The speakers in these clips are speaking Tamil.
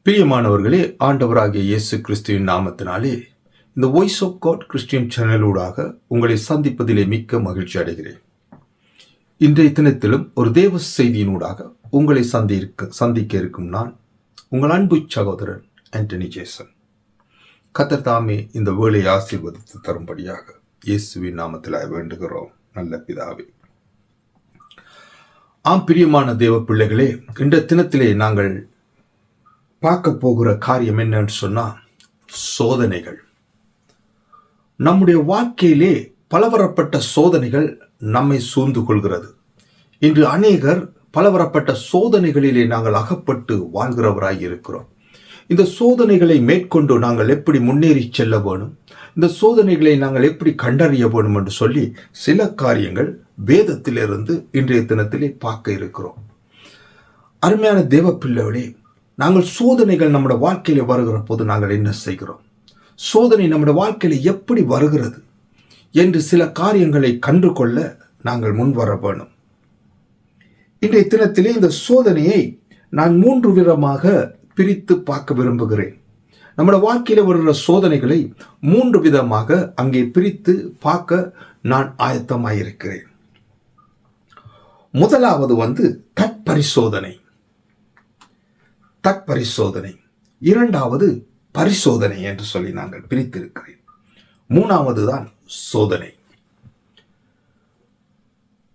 பிரியமானவர்களே, ஆண்டவராகிய இயேசு கிறிஸ்துவின் நாமத்தினாலே இந்த வாய்ஸ் ஆஃப் காட் கிறிஸ்டியன் சேனலூடாக உங்களை சந்திப்பதிலே மிக்க மகிழ்ச்சி அடைகிறேன். இன்றைய தினத்திலும் ஒரு தேவ செய்தியினூடாக உங்களை சந்திக்க இருக்கும் நான் உங்கள் அன்பு சகோதரன் ஆண்டனி ஜேசன். கர்த்தர் தாமே இந்த வேளையை ஆசீர்வதித்து தரும்படியாக இயேசுவின் நாமத்தில் வேண்டுகிறோம் நல்ல பிதாவே. பிரியமான தேவ பிள்ளைகளே, இந்த தினத்திலே நாங்கள் பார்க்க போகிற காரியம் என்னன்னு சொன்னா, சோதனைகள். நம்முடைய வாழ்க்கையிலே பலவரப்பட்ட சோதனைகள் நம்மை சூழ்ந்து கொள்கிறது. இன்று அநேகர் பலவரப்பட்ட சோதனைகளிலே நாங்கள் அகப்பட்டு வாழ்கிறவராய் இருக்கிறோம். இந்த சோதனைகளை மேற்கொண்டு நாங்கள் எப்படி முன்னேறி செல்ல வேணும், இந்த சோதனைகளை நாங்கள் எப்படி கண்டறிய வேணும் என்று சொல்லி சில காரியங்கள் வேதத்திலிருந்து இன்றைய தினத்திலே பார்க்க இருக்கிறோம். அருமையான தேவ பிள்ளைகளே, நாங்கள் சோதனைகள் நம்முடைய வாழ்க்கையில வருகிற போது நாங்கள் என்ன செய்கிறோம், சோதனை நம்முடைய வாழ்க்கையில எப்படி வருகிறது என்று சில காரியங்களை கண்டுகொள்ள நாங்கள் முன்வர வேணும். இன்றைய தினத்திலே இந்த சோதனையை நான் 3 விதமாக பிரித்து பார்க்க விரும்புகிறேன். நம்முடைய வாழ்க்கையில வருகிற சோதனைகளை 3 விதமாக அங்கே பிரித்து பார்க்க நான் ஆயத்தமாயிருக்கிறேன். முதலாவது தற்பரிசோதனை. தற்பரிசோதனை. இரண்டாவது பரிசோதனை என்று சொல்லி நாங்கள் பிரித்திருக்கிறேன். மூணாவது தான் சோதனை.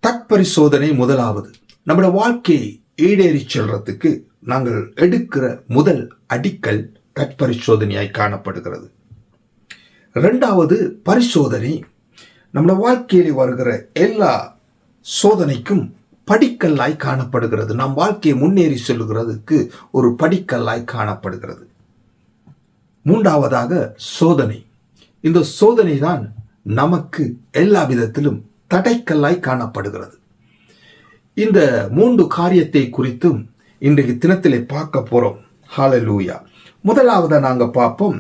தற்பரிசோதனை முதலாவது. நம்முடைய வாழ்க்கையை ஈடேறி செல்றதுக்கு நாங்கள் எடுக்கிற முதல் அடிக்கல் தற்பரிசோதனையாய் காணப்படுகிறது. இரண்டாவது பரிசோதனை. நம்முடைய வாழ்க்கையில் வருகிற எல்லா சோதனைக்கும் படிக்கல்லாய் காணப்படுகிறது. நம் வாழ்க்கையை முன்னேறி செல்கிறதுக்கு ஒரு படிக்கல்லாய் காணப்படுகிறது. மூன்றாவதாக சோதனை. இந்த சோதனை தான் நமக்கு எல்லா விதத்திலும் தடைக்கல்லாய் காணப்படுகிறது. இந்த 3 காரியத்தை குறித்தும் இன்றைக்கு தினத்திலே பார்க்க போறோம். ஹல்லேலூயா. முதலாவதா நாங்க பார்ப்போம்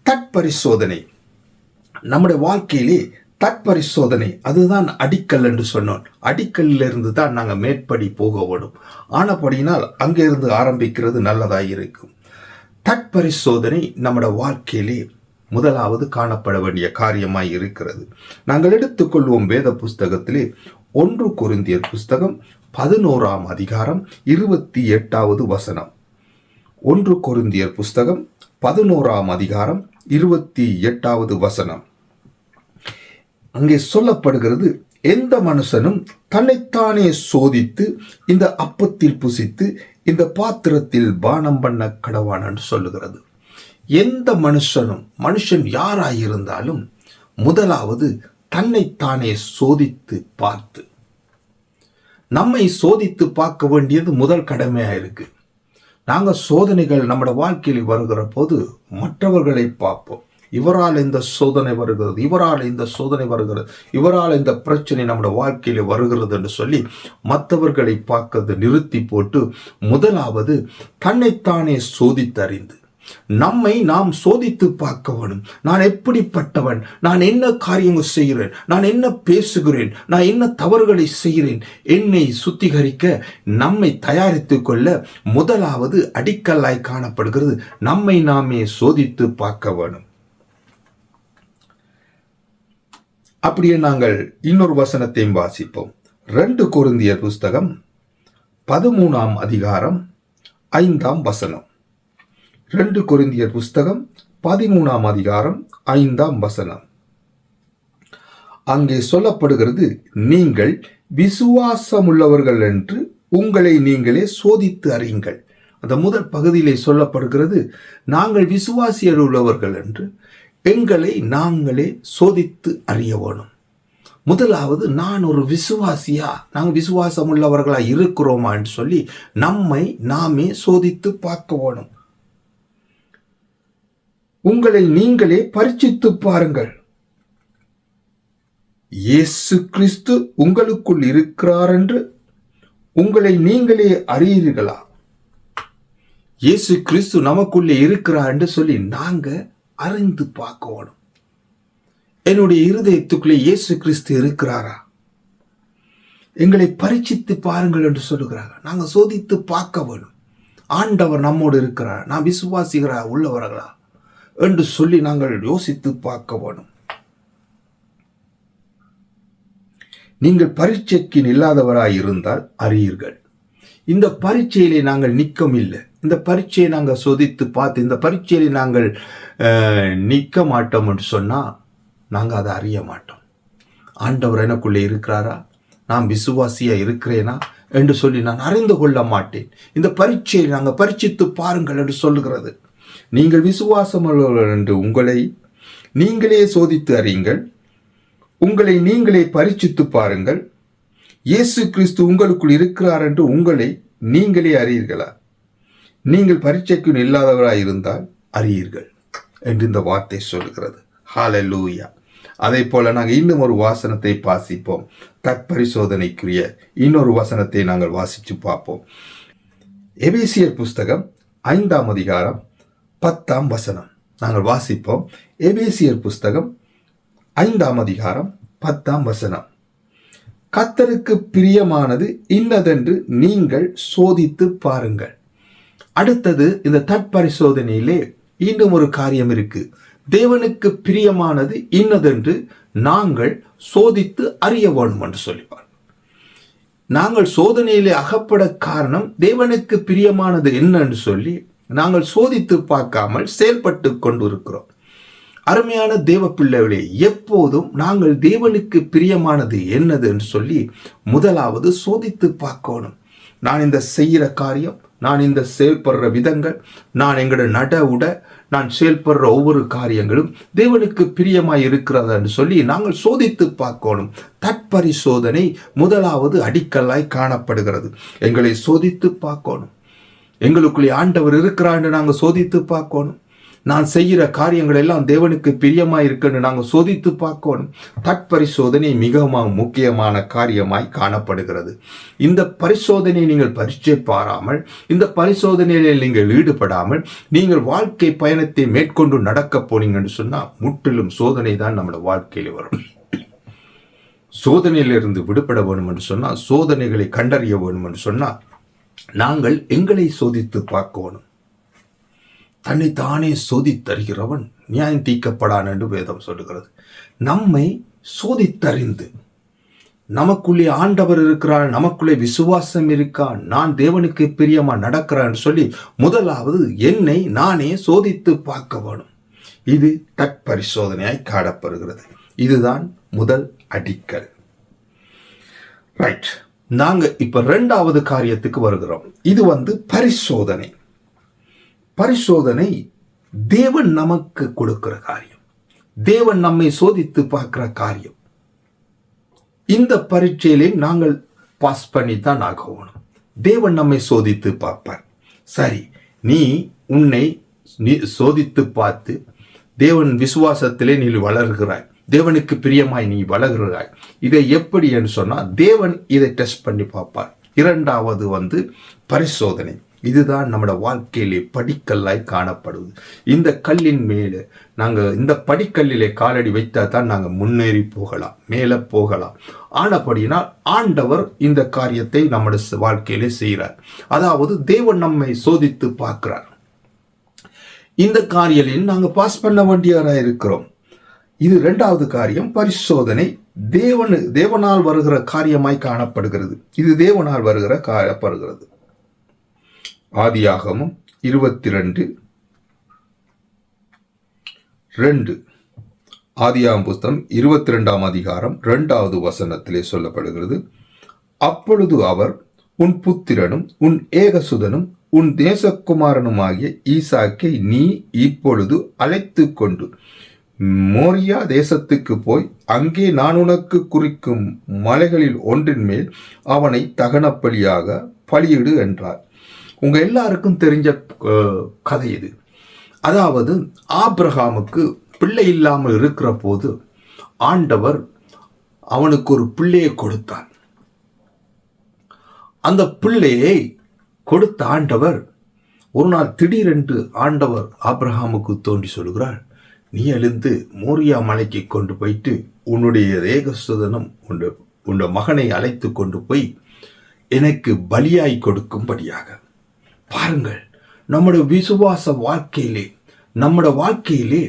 தற்பரிசோதனை. நம்முடைய வாழ்க்கையிலே தற்பரிசோதனை, அதுதான் அடிக்கல் என்று சொன்னோம். அடிக்கல்ல இருந்து தான் நாங்கள் மேற்படி போக வேணும். ஆனபடியினால் அங்கிருந்து ஆரம்பிக்கிறது நல்லதாய் இருக்கும். தற்பரிசோதனை நம்முடைய வாழ்க்கையிலே முதலாவது காணப்பட வேண்டிய காரியமாய் இருக்கிறது. நாங்கள் எடுத்துக்கொள்வோம் வேத புஸ்தகத்திலே 1 கொரிந்தியர் புஸ்தகம் 11ஆம் அதிகாரம் 28வது வசனம். 1 கொரிந்தியர் புஸ்தகம் 11ஆம் அதிகாரம் 28வது வசனம். அங்கே சொல்லப்படுகிறது, எந்த மனுஷனும் தன்னைத்தானே சோதித்து இந்த அப்பத்தில் புசித்து இந்த பாத்திரத்தில் பானம் பண்ண கடவான் என்று சொல்லுகிறது. எந்த மனுஷன் யாராயிருந்தாலும் முதலாவது தன்னைத்தானே சோதித்து பார்த்து, நம்மை சோதித்து பார்க்க வேண்டியது முதல் கடமையா இருக்கு. நாங்கள் சோதனைகள் நம்முடைய வாழ்க்கையில் வருகிற போது மற்றவர்களை பார்ப்போம். இவரால் இந்த சோதனை வருகிறது, இவரால் இந்த சோதனை வருகிறது, இவரால் இந்த பிரச்சனை நம்முடைய வாழ்க்கையில வருகிறது என்று சொல்லி மற்றவர்களை பார்க்கறது நிறுத்தி போட்டு முதலாவது தன்னைத்தானே சோதித்தறிந்து நம்மை நாம் சோதித்து பார்க்க வேணும். நான் எப்படிப்பட்டவன், நான் என்ன காரியங்கள் செய்கிறேன், நான் என்ன பேசுகிறேன், நான் என்ன தவறுகளை செய்கிறேன், என்னை சுத்திகரிக்க நம்மை தயாரித்துக் கொள்ள முதலாவது அடிக்கல்லாய் காணப்படுகிறது. நம்மை நாமே சோதித்து பார்க்க வேணும். அப்படியே நாங்கள் இன்னொரு வசனத்தையும் வாசிப்போம். 2 கொரிந்தியர் புஸ்தகம் 13ஆம் அதிகாரம் 5ஆம் வசனம். 2 கொரிந்தியர் புஸ்தகம் 13ஆம் அதிகாரம் 5ஆம் வசனம். அங்கே சொல்லப்படுகிறது, நீங்கள் விசுவாசமுள்ளவர்கள் என்று உங்களை நீங்களே சோதித்து அறியுங்கள். அந்த முதல் பகுதியிலே சொல்லப்படுகிறது, நாங்கள் விசுவாசியர் உள்ளவர்கள் என்று எங்களை நாங்களே சோதித்து அறிய வேணும். முதலாவது, நான் ஒரு விசுவாசியா, நாங்கள் விசுவாசம் உள்ளவர்களா இருக்கிறோமா என்று சொல்லி நம்மை நாமே சோதித்து பார்க்க வேணும். உங்களை நீங்களே பரீட்சித்து பாருங்கள். இயேசு கிறிஸ்து உங்களுக்குள் இருக்கிறார் என்று உங்களை நீங்களே அறியீர்களா? இயேசு கிறிஸ்து நமக்குள்ளே இருக்கிறார் என்று சொல்லி நாங்க அறிந்து பார்க்கணும். என்னுடைய இருதயத்துக்குள்ளே இயேசு கிறிஸ்து இருக்கிறாரா? எங்களை பரீட்சித்து பாருங்கள் என்று சொல்லுகிறாங்க. நாங்கள் சோதித்து பார்க்க வேணும். ஆண்டவர் நம்மோடு இருக்கிறார், நான் விசுவாசிக்கிறா உள்ளவர்களா என்று சொல்லி நாங்கள் யோசித்து பார்க்க வேணும். நீங்கள் பரீட்சைக்கு இல்லாதவராய் இருந்தால் அறியீர்கள். இந்த பரீட்சையிலே நாங்கள் நிற்கும் இல்லை, இந்த பரீட்சையை நாங்கள் சோதித்து பார்த்து இந்த பரீட்சையிலே நாங்கள் நிற்க மாட்டோம் என்று சொன்னால் நாங்கள் அதை அறிய மாட்டோம். ஆண்டவர் எனக்குள்ளே இருக்கிறாரா, நான் விசுவாசியா இருக்கிறேனா என்று சொல்லி நான் அறிந்து கொள்ள மாட்டேன். இந்த பரீட்சையை நாங்கள் பரீட்சித்து பாருங்கள் என்று சொல்லுகிறது. நீங்கள் விசுவாசமுள்ளவர்கள் என்று உங்களை நீங்களே சோதித்து அறியுங்கள், உங்களை நீங்களே பரீட்சித்து பாருங்கள். இயேசு கிறிஸ்து உங்களுக்குள் இருக்கிறார் என்று உங்களை நீங்களே அறியீர்களா? நீங்கள் பரீட்சைக்கு இல்லாதவராய் இருந்தால் அறியீர்கள் என்று இந்த வார்த்தை சொல்கிறது. ஹல்லேலூயா. அதே போல நாங்கள் இன்னும் ஒரு வாசனத்தை வாசிப்போம். தற்பரிசோதனைக்குரிய இன்னொரு வசனத்தை நாங்கள் வாசித்து பார்ப்போம். எபேசியர் புஸ்தகம் 5ஆம் அதிகாரம் 10ஆம் வசனம் நாங்கள் வாசிப்போம். எபேசியர் புஸ்தகம் 5ஆம் அதிகாரம் 10ஆம் வசனம். கர்த்தருக்கு பிரியமானது இன்னதென்று நீங்கள் சோதித்து பாருங்கள். அடுத்தது இந்த தற்பரிசோதனையிலே இன்னும் ஒரு காரியம் இருக்கு. தேவனுக்கு பிரியமானது இன்னதென்று நாங்கள் சோதித்து அறிய வேண்டும் என்று சொல்லிப்பார். நாங்கள் சோதனையிலே அகப்பட காரணம் தேவனுக்கு பிரியமானது என்னன்னு சொல்லி நாங்கள் சோதித்து பார்க்காமல் செயல்பட்டு கொண்டு இருக்கிறோம். அருமையான தேவ பிள்ளைகளே, எப்போதும் நாங்கள் தேவனுக்கு பிரியமானது என்னது என்று சொல்லி முதலாவது சோதித்து பார்க்கணும். நான் இந்த செய்கிற காரியம், நான் இந்த செயல்படுற விதங்கள், நான் எங்களோட நட உட நான் செயல்படுற ஒவ்வொரு காரியங்களும் தேவனுக்கு பிரியமாய் இருக்கிறதா என்று சொல்லி நாங்கள் சோதித்து பார்க்கணும். தற்பரிசோதனை முதலாவது அடிக்கல்லாய் காணப்படுகிறது. எங்களை சோதித்து பார்க்கணும். எங்களுக்குள்ளே ஆண்டவர் இருக்கிறார் என்று நாங்கள் சோதித்து பார்க்கணும். நான் செய்கிற காரியங்கள் எல்லாம் தேவனுக்கு பிரியமாய் இருக்குன்னு நாங்கள் சோதித்து பார்க்கணும். தற்பரிசோதனை மிகவும் முக்கியமான காரியமாய் காணப்படுகிறது. இந்த பரிசோதனை நீங்கள் பரீட்சை பாராமல், இந்த பரிசோதனையில் நீங்கள் ஈடுபடாமல் நீங்கள் வாழ்க்கை பயணத்தை மேற்கொண்டு நடக்க போனீங்கன்னு சொன்னால் முற்றிலும் சோதனை தான் நம்மளோட வாழ்க்கையில் வரும். சோதனையிலிருந்து விடுபட வேண்டும் என்று சொன்னால், சோதனைகளை கண்டறிய வேண்டும் என்று சொன்னால் நாங்கள் எங்களை சோதித்து பார்க்கணும். தன்னைத்தானே சோதித்தருகிறவன் நியாயம் தீர்க்கப்படான் என்று வேதம் சொல்லுகிறது. நம்மை சோதித்தறிந்து நமக்குள்ளே ஆண்டவர் இருக்கிறார், நமக்குள்ளே விசுவாசம் இருக்கா, நான் தேவனுக்கு பிரியமா நடக்கிறான் சொல்லி முதலாவது என்னை நானே சோதித்து பார்க்க வேணும். இது தற்பரிசோதனையாய் காணப்படுகிறது. இதுதான் முதல் அடிக்கல். ரைட், நாங்க இப்ப 2வது காரியத்துக்கு வருகிறோம். இது பரிசோதனை. பரிசோதனை தேவன் நமக்கு கொடுக்கிற காரியம், தேவன் நம்மை சோதித்து பார்க்கிற காரியம். இந்த பரீட்சையிலே நாங்கள் பாஸ் பண்ணித்தான் ஆகணும். தேவன் நம்மை சோதித்து பார்ப்பார். சரி, நீ உன்னை சோதித்து பார்த்து தேவன் விசுவாசத்திலே நீ வளர்கிறாய், தேவனுக்கு பிரியமாய் நீ வளர்கிறாய். இதை எப்படி என்று சொன்னால் தேவன் இதை டெஸ்ட் பண்ணி பார்ப்பார். 2வது பரிசோதனை. இதுதான் நம்மளோட வாழ்க்கையிலே படிக்கல்லாய் காணப்படுவது. இந்த கல்லின் மேலே நாங்கள் இந்த படிக்கல்லிலே காலடி வைத்தா தான் நாங்கள் முன்னேறி போகலாம், மேலே போகலாம். ஆனபடினால் ஆண்டவர் இந்த காரியத்தை நம்முடைய வாழ்க்கையிலே செய்கிறார். அதாவது தேவன் நம்மை சோதித்து பார்க்கிறார். இந்த காரியத்தில் நாங்கள் பாஸ் பண்ண வேண்டியவராக இருக்கிறோம். இது 2வது காரியம். பரிசோதனை தேவனால் வருகிற காரியமாய் காணப்படுகிறது. இது தேவனால் வருகிற காணப்படுகிறது. ஆதியாகமம் 22:2 ஆதியாகமம் புஸ்தகம் 22ஆம் அதிகாரம் 2வது வசனத்திலே சொல்லப்படுகிறது. அப்பொழுது அவர், உன் புத்திரனும் உன் ஏகசுதனும் உன் தேசகுமாரனுமாகிய ஈசாக்கை நீ இப்பொழுது அழைத்து கொண்டு மோரியா தேசத்துக்கு போய் அங்கே நான் உனக்கு குறிக்கும் மலைகளில் ஒன்றின் மேல் அவனை தகனப்பலியாக பலியிடு என்றார். உங்க எல்லாருக்கும் தெரிஞ்ச கதை இது. அதாவது ஆபிரகாமுக்கு பிள்ளை இல்லாமல் இருக்கிற போது ஆண்டவர் அவனுக்கு ஒரு பிள்ளையை கொடுத்தார். அந்த பிள்ளையை கொடுத்த ஆண்டவர் ஒரு நாள் திடீரென்று ஆண்டவர் ஆபிரகாமுக்கு தோன்றி சொல்கிறார், நீ எழுந்து மோரியா மலைக்கு கொண்டு போயிட்டு உன்னுடைய ஏகசுதனும் உன் மகனை அழைத்து கொண்டு போய் எனக்கு பலியாய் கொடுக்கும்படியாக பாருங்கள், நம்முடைய விசுவாச வாழ்க்கையிலே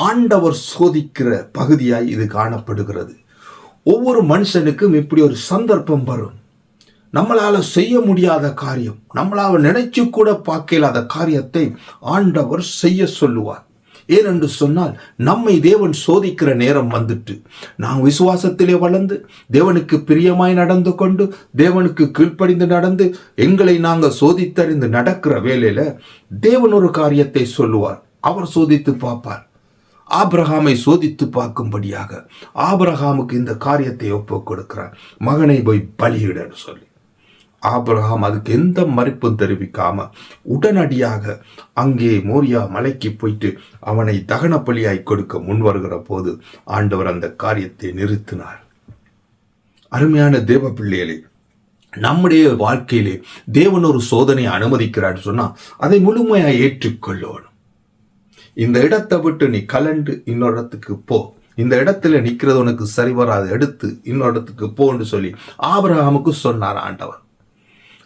ஆண்டவர் சோதிக்கிற பகுதியாய் இது காணப்படுகிறது. ஒவ்வொரு மனுஷனுக்கும் இப்படி ஒரு சந்தர்ப்பம் வரும். நம்மளால செய்ய முடியாத காரியம், நம்மளால நினைச்சு கூட பார்க்கலாத காரியத்தை ஆண்டவர் செய்ய சொல்லுவார். ஏனென்று சொன்னால், நம்மை தேவன் சோதிக்கிற நேரம் வந்துட்டு, நாங்கள் விசுவாசத்திலே வளர்ந்து தேவனுக்கு பிரியமாய் நடந்து கொண்டு தேவனுக்கு கீழ்ப்படிந்து நடந்து எங்களை நாங்கள் சோதித்தறிந்து நடக்கிற வேளையில தேவன் ஒரு காரியத்தை சொல்லுவார். அவர் சோதித்து பார்ப்பார். ஆபிரகாமை சோதித்து பார்க்கும்படியாக ஆபிரகாமுக்கு இந்த காரியத்தை ஒப்புக் கொடுக்கிறார். மகனை போய் பலியிடன்னு சொல்லி ஆபிரகாம் அதுக்கு எந்த மறுப்பும் தெரிவிக்காம உடனடியாக அங்கே மோரியா மலைக்கு போயிட்டு அவனை தகன பலியாய் கொடுக்க முன் வருகிற போது ஆண்டவர் அந்த காரியத்தை நிறுத்தினார். அருமையான தேவ பிள்ளைகளே, நம்முடைய வாழ்க்கையிலே தேவன் ஒரு சோதனை அனுமதிக்கிறார் சொன்னா அதை முழுமையாக ஏற்றுக்கொள்ளணும். இந்த இடத்தை விட்டு நீ கலண்டு இன்னொரு இடத்துக்கு போ, இந்த இடத்துல நிற்கிறது உனக்கு சரி வராது, எடுத்து இன்னொரு இடத்துக்கு போன்னு சொல்லி ஆபிரகாமுக்கு சொன்னார் ஆண்டவர்.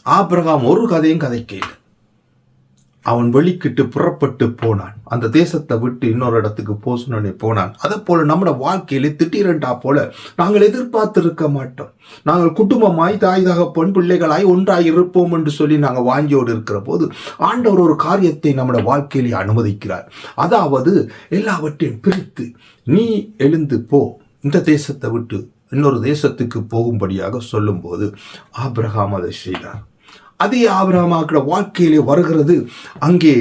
ஆபிரகாம் ஒரு கதையும் கதைக்கல. அவன் வெளிக்கிட்டு புறப்பட்டு போனான். அந்த தேசத்தை விட்டு இன்னொரு இடத்துக்கு போனான். அதை போல நம்முடைய வாழ்க்கையிலே திடீரென்றா போல நாங்கள் எதிர்பார்த்திருக்க மாட்டோம். நாங்கள் குடும்பமாய் தாய் தகப்பன் பிள்ளைகளாய் ஒன்றாய் இருப்போம் என்று சொல்லி நாங்கள் வாங்கியோடு இருக்கிற போது ஆண்டவர் ஒரு காரியத்தை நம்முடைய வாழ்க்கையிலே அனுமதிக்கிறார். அதாவது எல்லாவற்றையும் பிரித்து நீ எழுந்து போ, இந்த தேசத்தை விட்டு இன்னொரு தேசத்துக்கு போகும்படியாக சொல்லும் போது ஆபிரகாம் அதை செய்தார். அதே ஆபிரகாமாக்கிற வாழ்க்கையிலே வருகிறது. அங்கே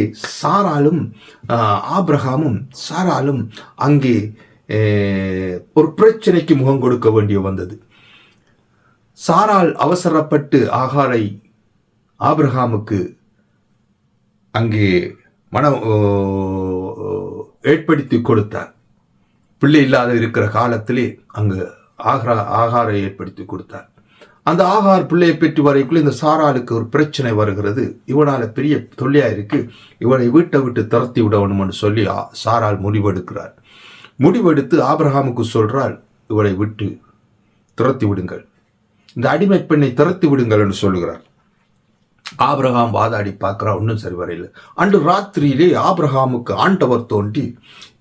ஆபிரகாமும் சாராலும் அங்கே ஒரு பிரச்சனைக்கு முகம் கொடுக்க வேண்டிய வந்தது. சாரால் அவசரப்பட்டு ஆகாரை ஆபிரகாமுக்கு அங்கே ஏற்படுத்தி கொடுத்தார். பிள்ளை இல்லாத இருக்கிற காலத்திலே அங்கு ஆகாரை ஏற்படுத்தி கொடுத்தார். அந்த ஆகார் பிள்ளையை பெற்று வரைக்குள்ள இந்த சாராளுக்கு ஒரு பிரச்சனை வருகிறது. இவனால பெரிய தொல்லையா இருக்கு, இவனை வீட்டை விட்டு துரத்தி விடணும்னு சொல்லி சாராள் முடிவெடுக்கிறார். முடிவெடுத்து ஆபிரகாமுக்கு சொல்றாள், இவளை விட்டு துரத்தி விடுங்கள், இந்த அடிமை பெண்ணை துரத்தி விடுங்கள் என்று சொல்லுகிறார். ஆபிரகாம் வாதாடி பார்க்கிறா, ஒன்றும் சரி வரையில். அன்று ராத்திரியிலே ஆபிரகாமுக்கு ஆண்டவர் தோன்றி,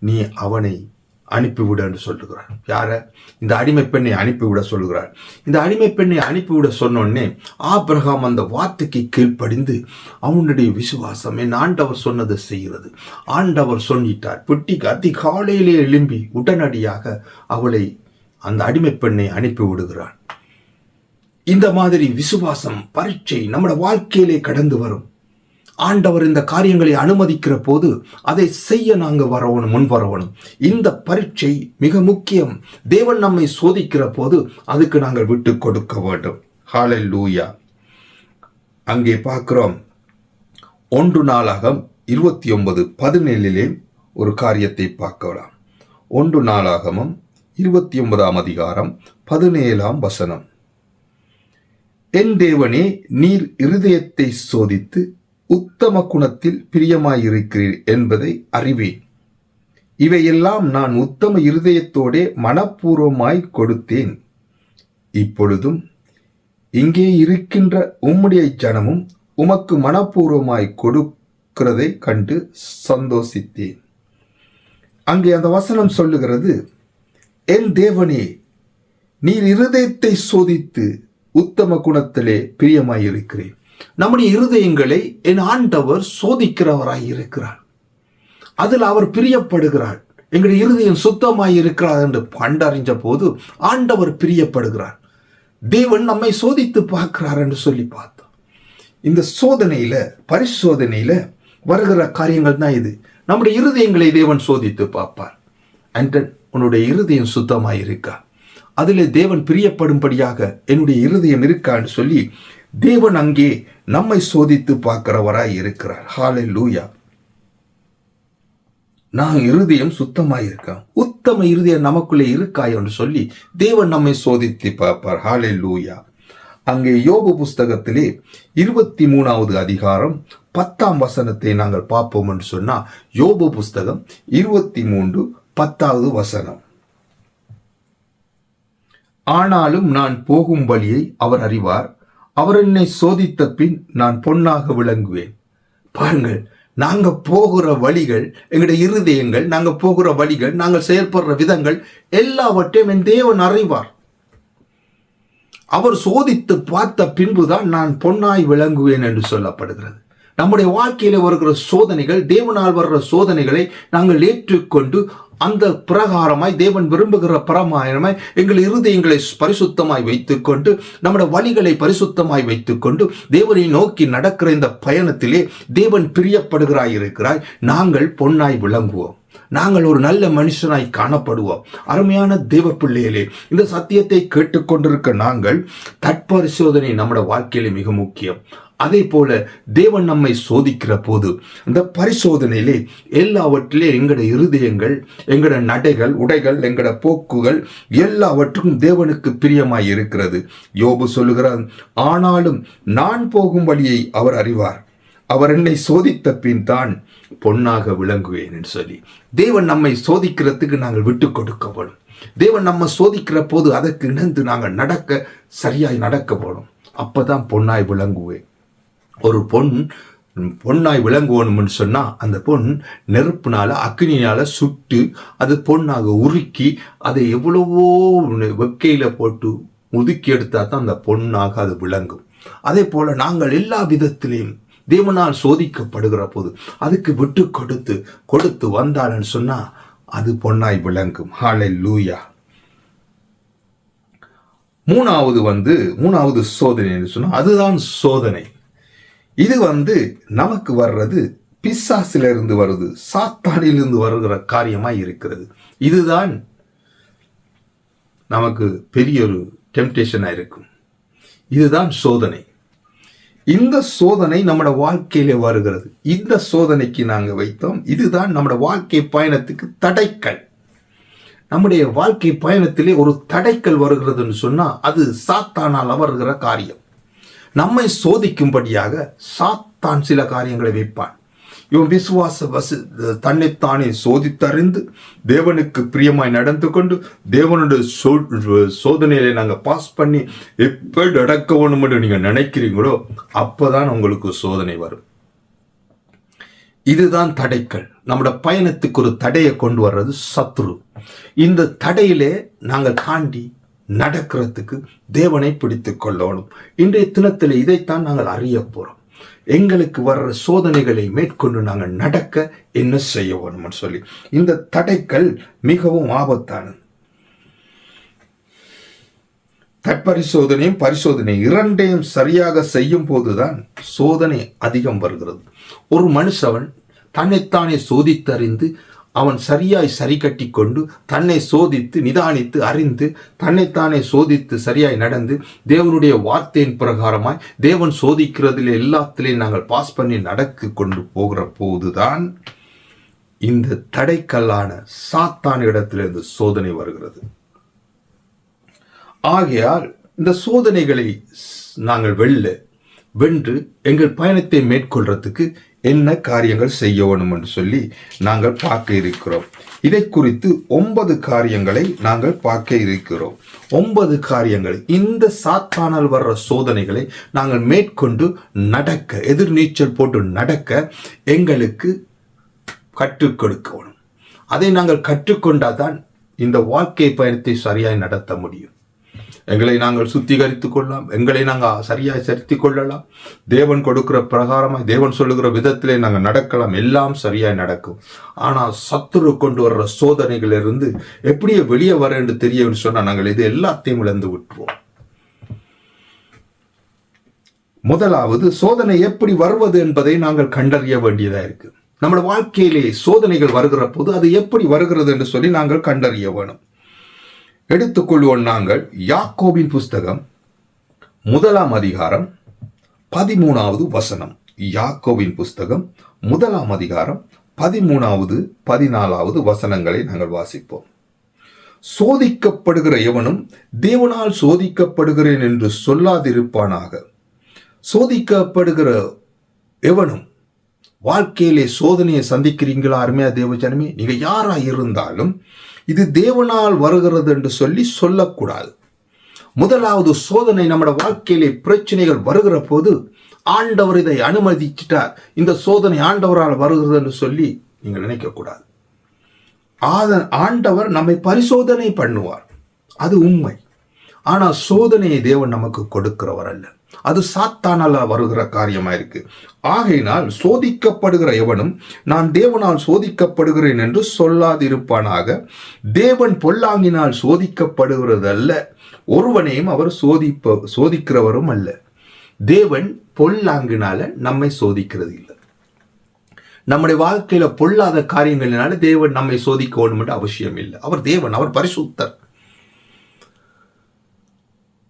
நீ அவனை அனுப்பிவிட என்று சொல்லுகிறார். யார? இந்த அடிமை பெண்ணை அனுப்பிவிட சொல்லுகிறார். இந்த அடிமை பெண்ணை அனுப்பிவிட சொன்னோடனே ஆபிரகாம் அந்த வார்த்தைக்கு கீழ்ப்படிந்து அவனுடைய விசுவாசம் என் ஆண்டவர் சொன்னதை செய்கிறது. ஆண்டவர் சொல்லிட்டார். பெட்டிக்கு அதிகாலையிலே எழும்பி உடனடியாக அவளை அந்த அடிமை பெண்ணை அனுப்பி விடுகிறான். இந்த மாதிரி விசுவாசம் பரீட்சை நம்முடைய வாழ்க்கையிலே கடந்து வரும். ஆண்டவர் இந்த காரியங்களை அனுமதிக்கிற போது அதை செய்ய நாங்கள் முன் வரணும். இந்த பரீட்சை மிக முக்கியம். தேவன் நம்மை சோதிக்கிற போது அதுக்கு நாங்கள் விட்டு கொடுக்க வேண்டும். ஹல்லேலூயா. அங்கே பார்க்கிறோம், 1 நாளாகமம் 29:17 ஒரு காரியத்தை பார்க்கலாம். 1 நாளாகமம் 29:17 என் தேவனே, நீர் இருதயத்தை சோதித்து உத்தம குணத்தில் பிரியமாயிருக்கிறீர் என்பதை அறிவேன். இவையெல்லாம் நான் உத்தம இருதயத்தோடே மனப்பூர்வமாய் கொடுத்தேன். இப்பொழுதும் இங்கே இருக்கின்ற உம்முடைய ஜனமும் உமக்கு மனப்பூர்வமாய் கொடுக்கிறதை கண்டு சந்தோசித்தேன். அங்கே அந்த வசனம் சொல்லுகிறது, என் தேவனே, நீர் இருதயத்தை சோதித்து உத்தம குணத்திலே பிரியமாயிருக்கிறேன். நம்முடைய இருதயங்களை என் ஆண்டவர் சோதிக்கிறவராய் இருக்கிறார். அதில் அவர் பிரியப்படுகிறார். எங்களுடைய இருதயம் சுத்தமாய் இருக்கிறார் என்று கண்டறிஞ்ச போது ஆண்டவர் பிரியப்படுகிறார். தேவன் நம்மை சோதித்து பார்க்கிறார் என்று சொல்லி பார்த்தோம். இந்த சோதனையில பரிசோதனையில வருகிற காரியங்கள் தான் இது. நம்முடைய இருதயங்களை தேவன் சோதித்து பார்ப்பார். உன்னுடைய இருதயம் சுத்தமாய் இருக்கா, அதில் தேவன் பிரியப்படும்படியாக என்னுடைய இருதயம் இருக்கான்னு சொல்லி தேவன் அங்கே நம்மை சோதித்து பார்க்கிறவராய் இருக்கிறார். ஹல்லேலூயா. நான் இருதயம் சுத்தமாய் இருக்கேன், உத்தம இருதயம் நமக்குள்ளே இருக்காய் என்று சொல்லி தேவன் நம்மை சோதித்து பார்ப்பார். ஹல்லேலூயா. அங்கே யோபு புஸ்தகத்திலே 23:10 நாங்கள் பார்ப்போம் என்று சொன்னா, யோபு புஸ்தகம் 23:10. ஆனாலும் நான் போகும் வழியை அவர் அறிவார், அவர் என்னை சோதித்த பின் நான் பொன்னாக விளங்குவேன். பாருங்கள், நாங்க போகிற வழிகள், எங்களுடைய இருதயங்கள், நாங்க போகிற வழிகள், நாங்கள் செயல்படுற விதங்கள் எல்லாவற்றையும் என் தேவன் அறிவார். அவர் சோதித்து பார்த்த பின்புதான் நான் பொன்னாய் விளங்குவேன் என்று சொல்லப்படுகிறது. நம்முடைய வாழ்க்கையில வருகிற சோதனைகள், தேவனால் வர்ற சோதனைகளை நாங்கள் ஏற்றுக்கொண்டு அந்த பிரகாரமாய் தேவன் விரும்புகிற பிரமாயமாய் எங்கள் இருதயங்களை பரிசுத்தமாய் வைத்துக்கொண்டு நம்முடைய வழிகளை பரிசுத்தமாய் வைத்துக்கொண்டு தேவனை நோக்கி நடக்கிற இந்த பயணத்திலே தேவன் பிரியப்படுகிறாய் இருக்கிறாய். நாங்கள் பொன்னாய் விளங்குவோம். நாங்கள் ஒரு நல்ல மனுஷனாய் காணப்படுவோம். அருமையான தேவ பிள்ளைகளே, இந்த சத்தியத்தை கேட்டுக்கொண்டிருக்க நாங்கள் தற்பரிசோதனை நம்முடைய வாழ்க்கையில மிக முக்கியம். அதே போல தேவன் நம்மை சோதிக்கிற போது இந்த பரிசோதனையிலே எல்லாவற்றிலே எங்கட இருதயங்கள், எங்கட நடைகள், உடைகள், எங்கட போக்குகள் எல்லாவற்றுக்கும் தேவனுக்கு பிரியமாய் இருக்கிறது. யோபு சொல்லுகிறார், ஆனாலும் நான் போகும் வழியை அவர் அறிவார், அவர் என்னை சோதித்த பின் தான் பொன்னாக விளங்குவேன் என்று சொல்லி தேவன் நம்மை சோதிக்கிறதுக்கு நாங்கள் விட்டு கொடுக்க வேணும். தேவன் நம்ம சோதிக்கிற போது அதற்கு இணைந்து நாங்கள் நடக்க, சரியாய் நடக்க வேணும். அப்பதான் பொன்னாய் விளங்குவேன். ஒரு பொன்னாய் விளங்குவோம்னு சொன்னா அந்த பொன் நெருப்புனால, அக்னியால சுட்டு அது பொன்னாக உருக்கி அதை எவ்வளவோ வெக்கையில போட்டு முதுக்கி எடுத்தா தான் அந்த பொன்னாக அது விளங்கும். அதே போல நாங்கள் எல்லா விதத்திலையும் தேவனால் சோதிக்கப்படுகிற போது அதுக்கு விட்டு கொடுத்து வந்தான்னு சொன்னா அது பொன்னாய் விளங்கும். ஹல்லேலூயா. மூணாவது சோதனை சொன்னா அதுதான் சோதனை. இது நமக்கு வர்றது பிசாசிலிருந்து வருது, சாத்தானிலிருந்து வருகிற காரியமாய் இருக்கிறது. இதுதான் நமக்கு பெரிய ஒரு டெம்டேஷனா இருக்கும். இதுதான் சோதனை. இந்த சோதனை நம்மட வாழ்க்கையிலே வருகிறது. இந்த சோதனைக்கு நாங்க வைத்தோம். இதுதான் நம்மட வாழ்க்கை பயணத்துக்கு தடைக்கல். நம்முடைய வாழ்க்கை பயணத்திலே ஒரு தடைக்கல் வருகிறதுன்னு சொன்னா அது சாத்தானால் வருகிற காரியம். நம்மை சோதிக்கும்படியாக சாத்தான் சில காரியங்களை வைப்பான். இவன் தன்னைத்தானே சோதித்தறிந்து தேவனுக்கு பிரியமாய் நடந்து கொண்டு தேவனுடைய சோதனையில நாங்க பாஸ் பண்ணி எப்படி நடக்க வேணும் என்று நீங்க நினைக்கிறீங்களோ அப்பதான் உங்களுக்கு சோதனை வரும். இதுதான் தடைகள். நம்முடைய பயணத்துக்கு ஒரு தடையை கொண்டு வர்றது சத்ரு. இந்த தடையிலே நாங்கள் தாண்டி நடக்கிறதுக்கு தேவனை பிடித்துக் கொள்ளணும். இன்றைய தினத்தில் இதைத்தான் நாங்கள் அறிய போறோம். எங்களுக்கு வர்ற சோதனைகளை மேற்கொண்டு நாங்கள் நடக்க என்ன செய்ய வேணும்னு சொல்லி இந்த தடைகள் மிகவும் ஆபத்தானது. தற்பரிசோதனையும் பரிசோதனை இரண்டையும் சரியாக செய்யும் போதுதான் சோதனை அதிகம் வருகிறது. ஒரு மனுஷன் தன்னைத்தானே சோதித்தறிந்து அவன் சரியாய் சரி கட்டி கொண்டு தன்னை சோதித்து நிதானித்து அறிந்து தன்னைத்தானே சோதித்து சரியாய் நடந்து தேவனுடைய வார்த்தையின் பிரகாரமாய் தேவன் சோதிக்கிறதுல எல்லாத்திலையும் நாங்கள் பாஸ் பண்ணி நடக்க கொண்டு போகிற போதுதான் இந்த தடைக்கல்லான சாத்தான இடத்திலிருந்து சோதனை வருகிறது. ஆகையால் இந்த சோதனைகளை நாங்கள் வென்று எங்கள் பயணத்தை மேற்கொள்றதுக்கு என்ன காரியங்கள் செய்ய வேணும் என்று சொல்லி நாங்கள் பார்க்க இருக்கிறோம். இதை குறித்து 9 காரியங்களை நாங்கள் பார்க்க இருக்கிறோம். 9 காரியங்கள் இந்த சாத்தானால் வர்ற சோதனைகளை நாங்கள் மேற்கொண்டு நடக்க, எதிர்நீச்சல் போட்டு நடக்க எங்களுக்கு கற்றுக் கொடுக்கணும். அதை நாங்கள் கற்றுக்கொண்டாதான் இந்த வாழ்க்கை பயணத்தை சரியாய் நடத்த முடியும். எங்களை நாங்கள் சுத்திகரித்துக் கொள்ளலாம், எங்களை நாங்கள் சரியாய் செலுத்திக் கொள்ளலாம். தேவன் கொடுக்கிற பிரகாரமாய் தேவன் சொல்லுகிற விதத்திலே நாங்கள் நடக்கலாம், எல்லாம் சரியாய் நடக்கும். ஆனால் சத்துரு கொண்டு வர்ற சோதனைகளிலிருந்து எப்படியே வெளியே வர என்று தெரியன்னு சொன்னா நாங்கள் இது எல்லாத்தையும் இழந்து விட்டுருவோம். முதலாவது சோதனை எப்படி வருவது என்பதை நாங்கள் கண்டறிய வேண்டியதா இருக்கு. நம்ம வாழ்க்கையிலே சோதனைகள் வருகிற போது அது எப்படி வருகிறது என்று சொல்லி நாங்கள் கண்டறிய வேணும். எடுத்துக்கொள்வோம். நாங்கள் யாக்கோபின் புஸ்தகம் 1 அதிகாரம் 13வது வசனம். யாக்கோபின் புஸ்தகம் 1 அதிகாரம் 13வது 14வது வசனங்களை நாங்கள் வாசிப்போம். சோதிக்கப்படுகிற எவனும் தேவனால் சோதிக்கப்படுகிறேன் என்று சொல்லாதிருப்பானாக. சோதிக்கப்படுகிற எவனும் வாழ்க்கையிலே சோதனையை சந்திக்கிறீங்களா? அருமையா தேவ ஜனமே, நீங்க யாரா இருந்தாலும் இது தேவனால் வருகிறது என்று சொல்லி சொல்லக்கூடாது. முதலாவது சோதனை நம்முடைய வாழ்க்கையிலே பிரச்சனைகள் வருகிற போது ஆண்டவர் இதை அனுமதிச்சிட்டார், இந்த சோதனை ஆண்டவரால் வருகிறது என்று சொல்லி நீங்கள் நினைக்கக்கூடாது. ஆண்டவர் நம்மை பரிசோதனை பண்ணுவார், அது உண்மை. ஆனால் சோதனையை தேவன் நமக்கு கொடுக்கிறவர் அல்ல, அது சாத்தானால வருகிற காரியமா இருக்கு. ஆகையினால் சோதிக்கப்படுகிற எவனும் நான் தேவனால் சோதிக்கப்படுகிறேன் என்று சொல்லாதிருப்பானாக. தேவன் பொல்லாங்கினால் சோதிக்கப்படுகிறது அல்ல, ஒருவனையும் அவர் சோதிக்கிறவரும் அல்ல. தேவன் பொல்லாங்கினால நம்மை சோதிக்கிறது இல்லை. நம்முடைய வாழ்க்கையில பொல்லாத காரியங்களினால தேவன் நம்மை சோதிக்க வேண்டும் என்று அவசியம் இல்லை. அவர் தேவன், அவர் பரிசுத்தர்.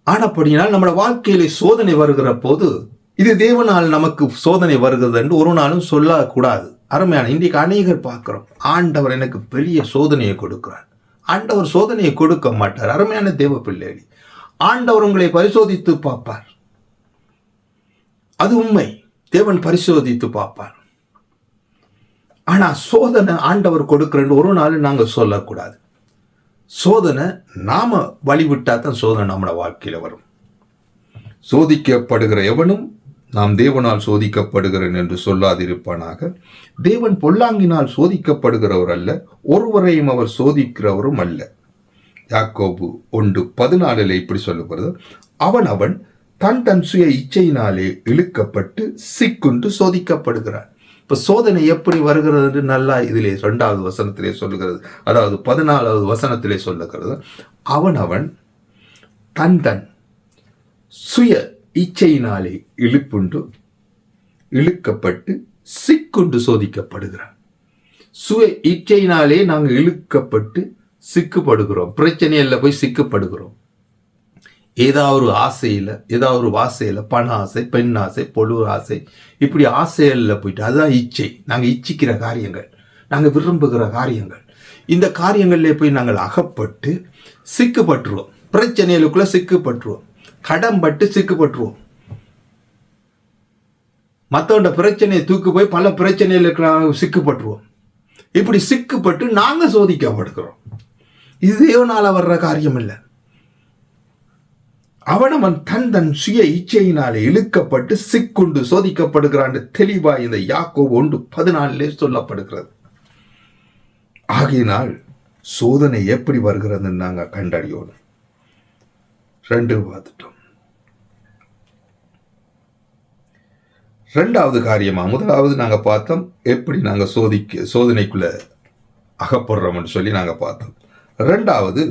ஆனப்படியினால் நம்முடைய வாழ்க்கையில சோதனை வருகிற போது இது தேவனால் நமக்கு சோதனை வருகிறது என்று ஒரு நாளும் சொல்லக்கூடாது. அருமையான, இன்றைக்கு அநேகர் பார்க்கிறோம், ஆண்டவர் எனக்கு பெரிய சோதனையை கொடுக்கிறார். ஆண்டவர் சோதனையை கொடுக்க மாட்டார். அருமையான தேவ பிள்ளைகள், ஆண்டவர் உங்களை பரிசோதித்து பார்ப்பார், அது உண்மை. தேவன் பரிசோதித்து பார்ப்பார். ஆனா சோதனை ஆண்டவர் கொடுக்கிறேன் ஒரு நாள் நாங்க சொல்லக்கூடாது. சோதனை நாம வழிவிட்டா தான் சோதனை நம்மளோட வாழ்க்கையில வரும். சோதிக்கப்படுகிற எவனும் நாம் தேவனால் சோதிக்கப்படுகிறேன் என்று சொல்லாதிருப்பானாக. தேவன் பொல்லாங்கினால் சோதிக்கப்படுகிறவர் அல்ல, ஒருவரையும் அவர் சோதிக்கிறவரும் அல்ல. யாக்கோபு 1:14 இப்படி சொல்லப்படுது, அவன் தன் சுய இச்சையினாலே இழுக்கப்பட்டு சிக்குண்டு சோதிக்கப்படுகிறார். இப்ப சோதனை எப்படி வருகிறது என்று நல்லா இதிலே 2வது வசனத்திலே சொல்லுகிறது, அதாவது 14வது வசனத்திலே சொல்லுகிறது, அவன் தன் சுய இச்சையினாலே இழுக்கப்பட்டு சிக்குண்டு சோதிக்கப்படுகிறார். சுய இச்சையினாலே நாங்கள் இழுக்கப்பட்டு சிக்குப்படுகிறோம், பிரச்சனையில போய் சிக்குப்படுகிறோம். ஏதாவது ஒரு ஆசையில், ஏதாவது ஒரு வாசையில், பண ஆசை, பெண் ஆசை, பொழு ஆசை, இப்படி ஆசைகளில் போயிட்டு, அதுதான் இச்சை. நாங்கள் இச்சிக்கிற காரியங்கள், நாங்கள் விரும்புகிற காரியங்கள், இந்த காரியங்களிலே போய் நாங்கள் அகப்பட்டு சிக்குப்பட்டுருவோம். பிரச்சனைகளுக்குள்ள சிக்குப்பட்டுருவோம், கடன்பட்டு சிக்குப்பட்டுருவோம். மற்றவண்ட பிரச்சனையை தூக்கு போய் பல பிரச்சனைகளுக்கு சிக்குப்பட்டுருவோம். இப்படி சிக்குப்பட்டு நாங்கள் சோதிக்கப்படுகிறோம். இது தேவனால் வர்ற காரியம் இல்லை. அவன் தன் சுய இச்சையினாலே இழுக்கப்பட்டு சிக்குண்டு சோதிக்கப்படுகிறான் தெளிவா இந்த யாக்கோபு 1:14 சொல்லப்படுகிறது. ஆகையினால் சோதனை எப்படி வருகிறது நாங்க கண்டறியோம். 2 பார்த்துட்டோம். 2வது காரியமா, முதலாவது நாங்க பார்த்தோம் எப்படி நாங்க சோதனைக்குள்ள அகப்படுறோம்னு சொல்லி நாங்க பார்த்தோம். 2வது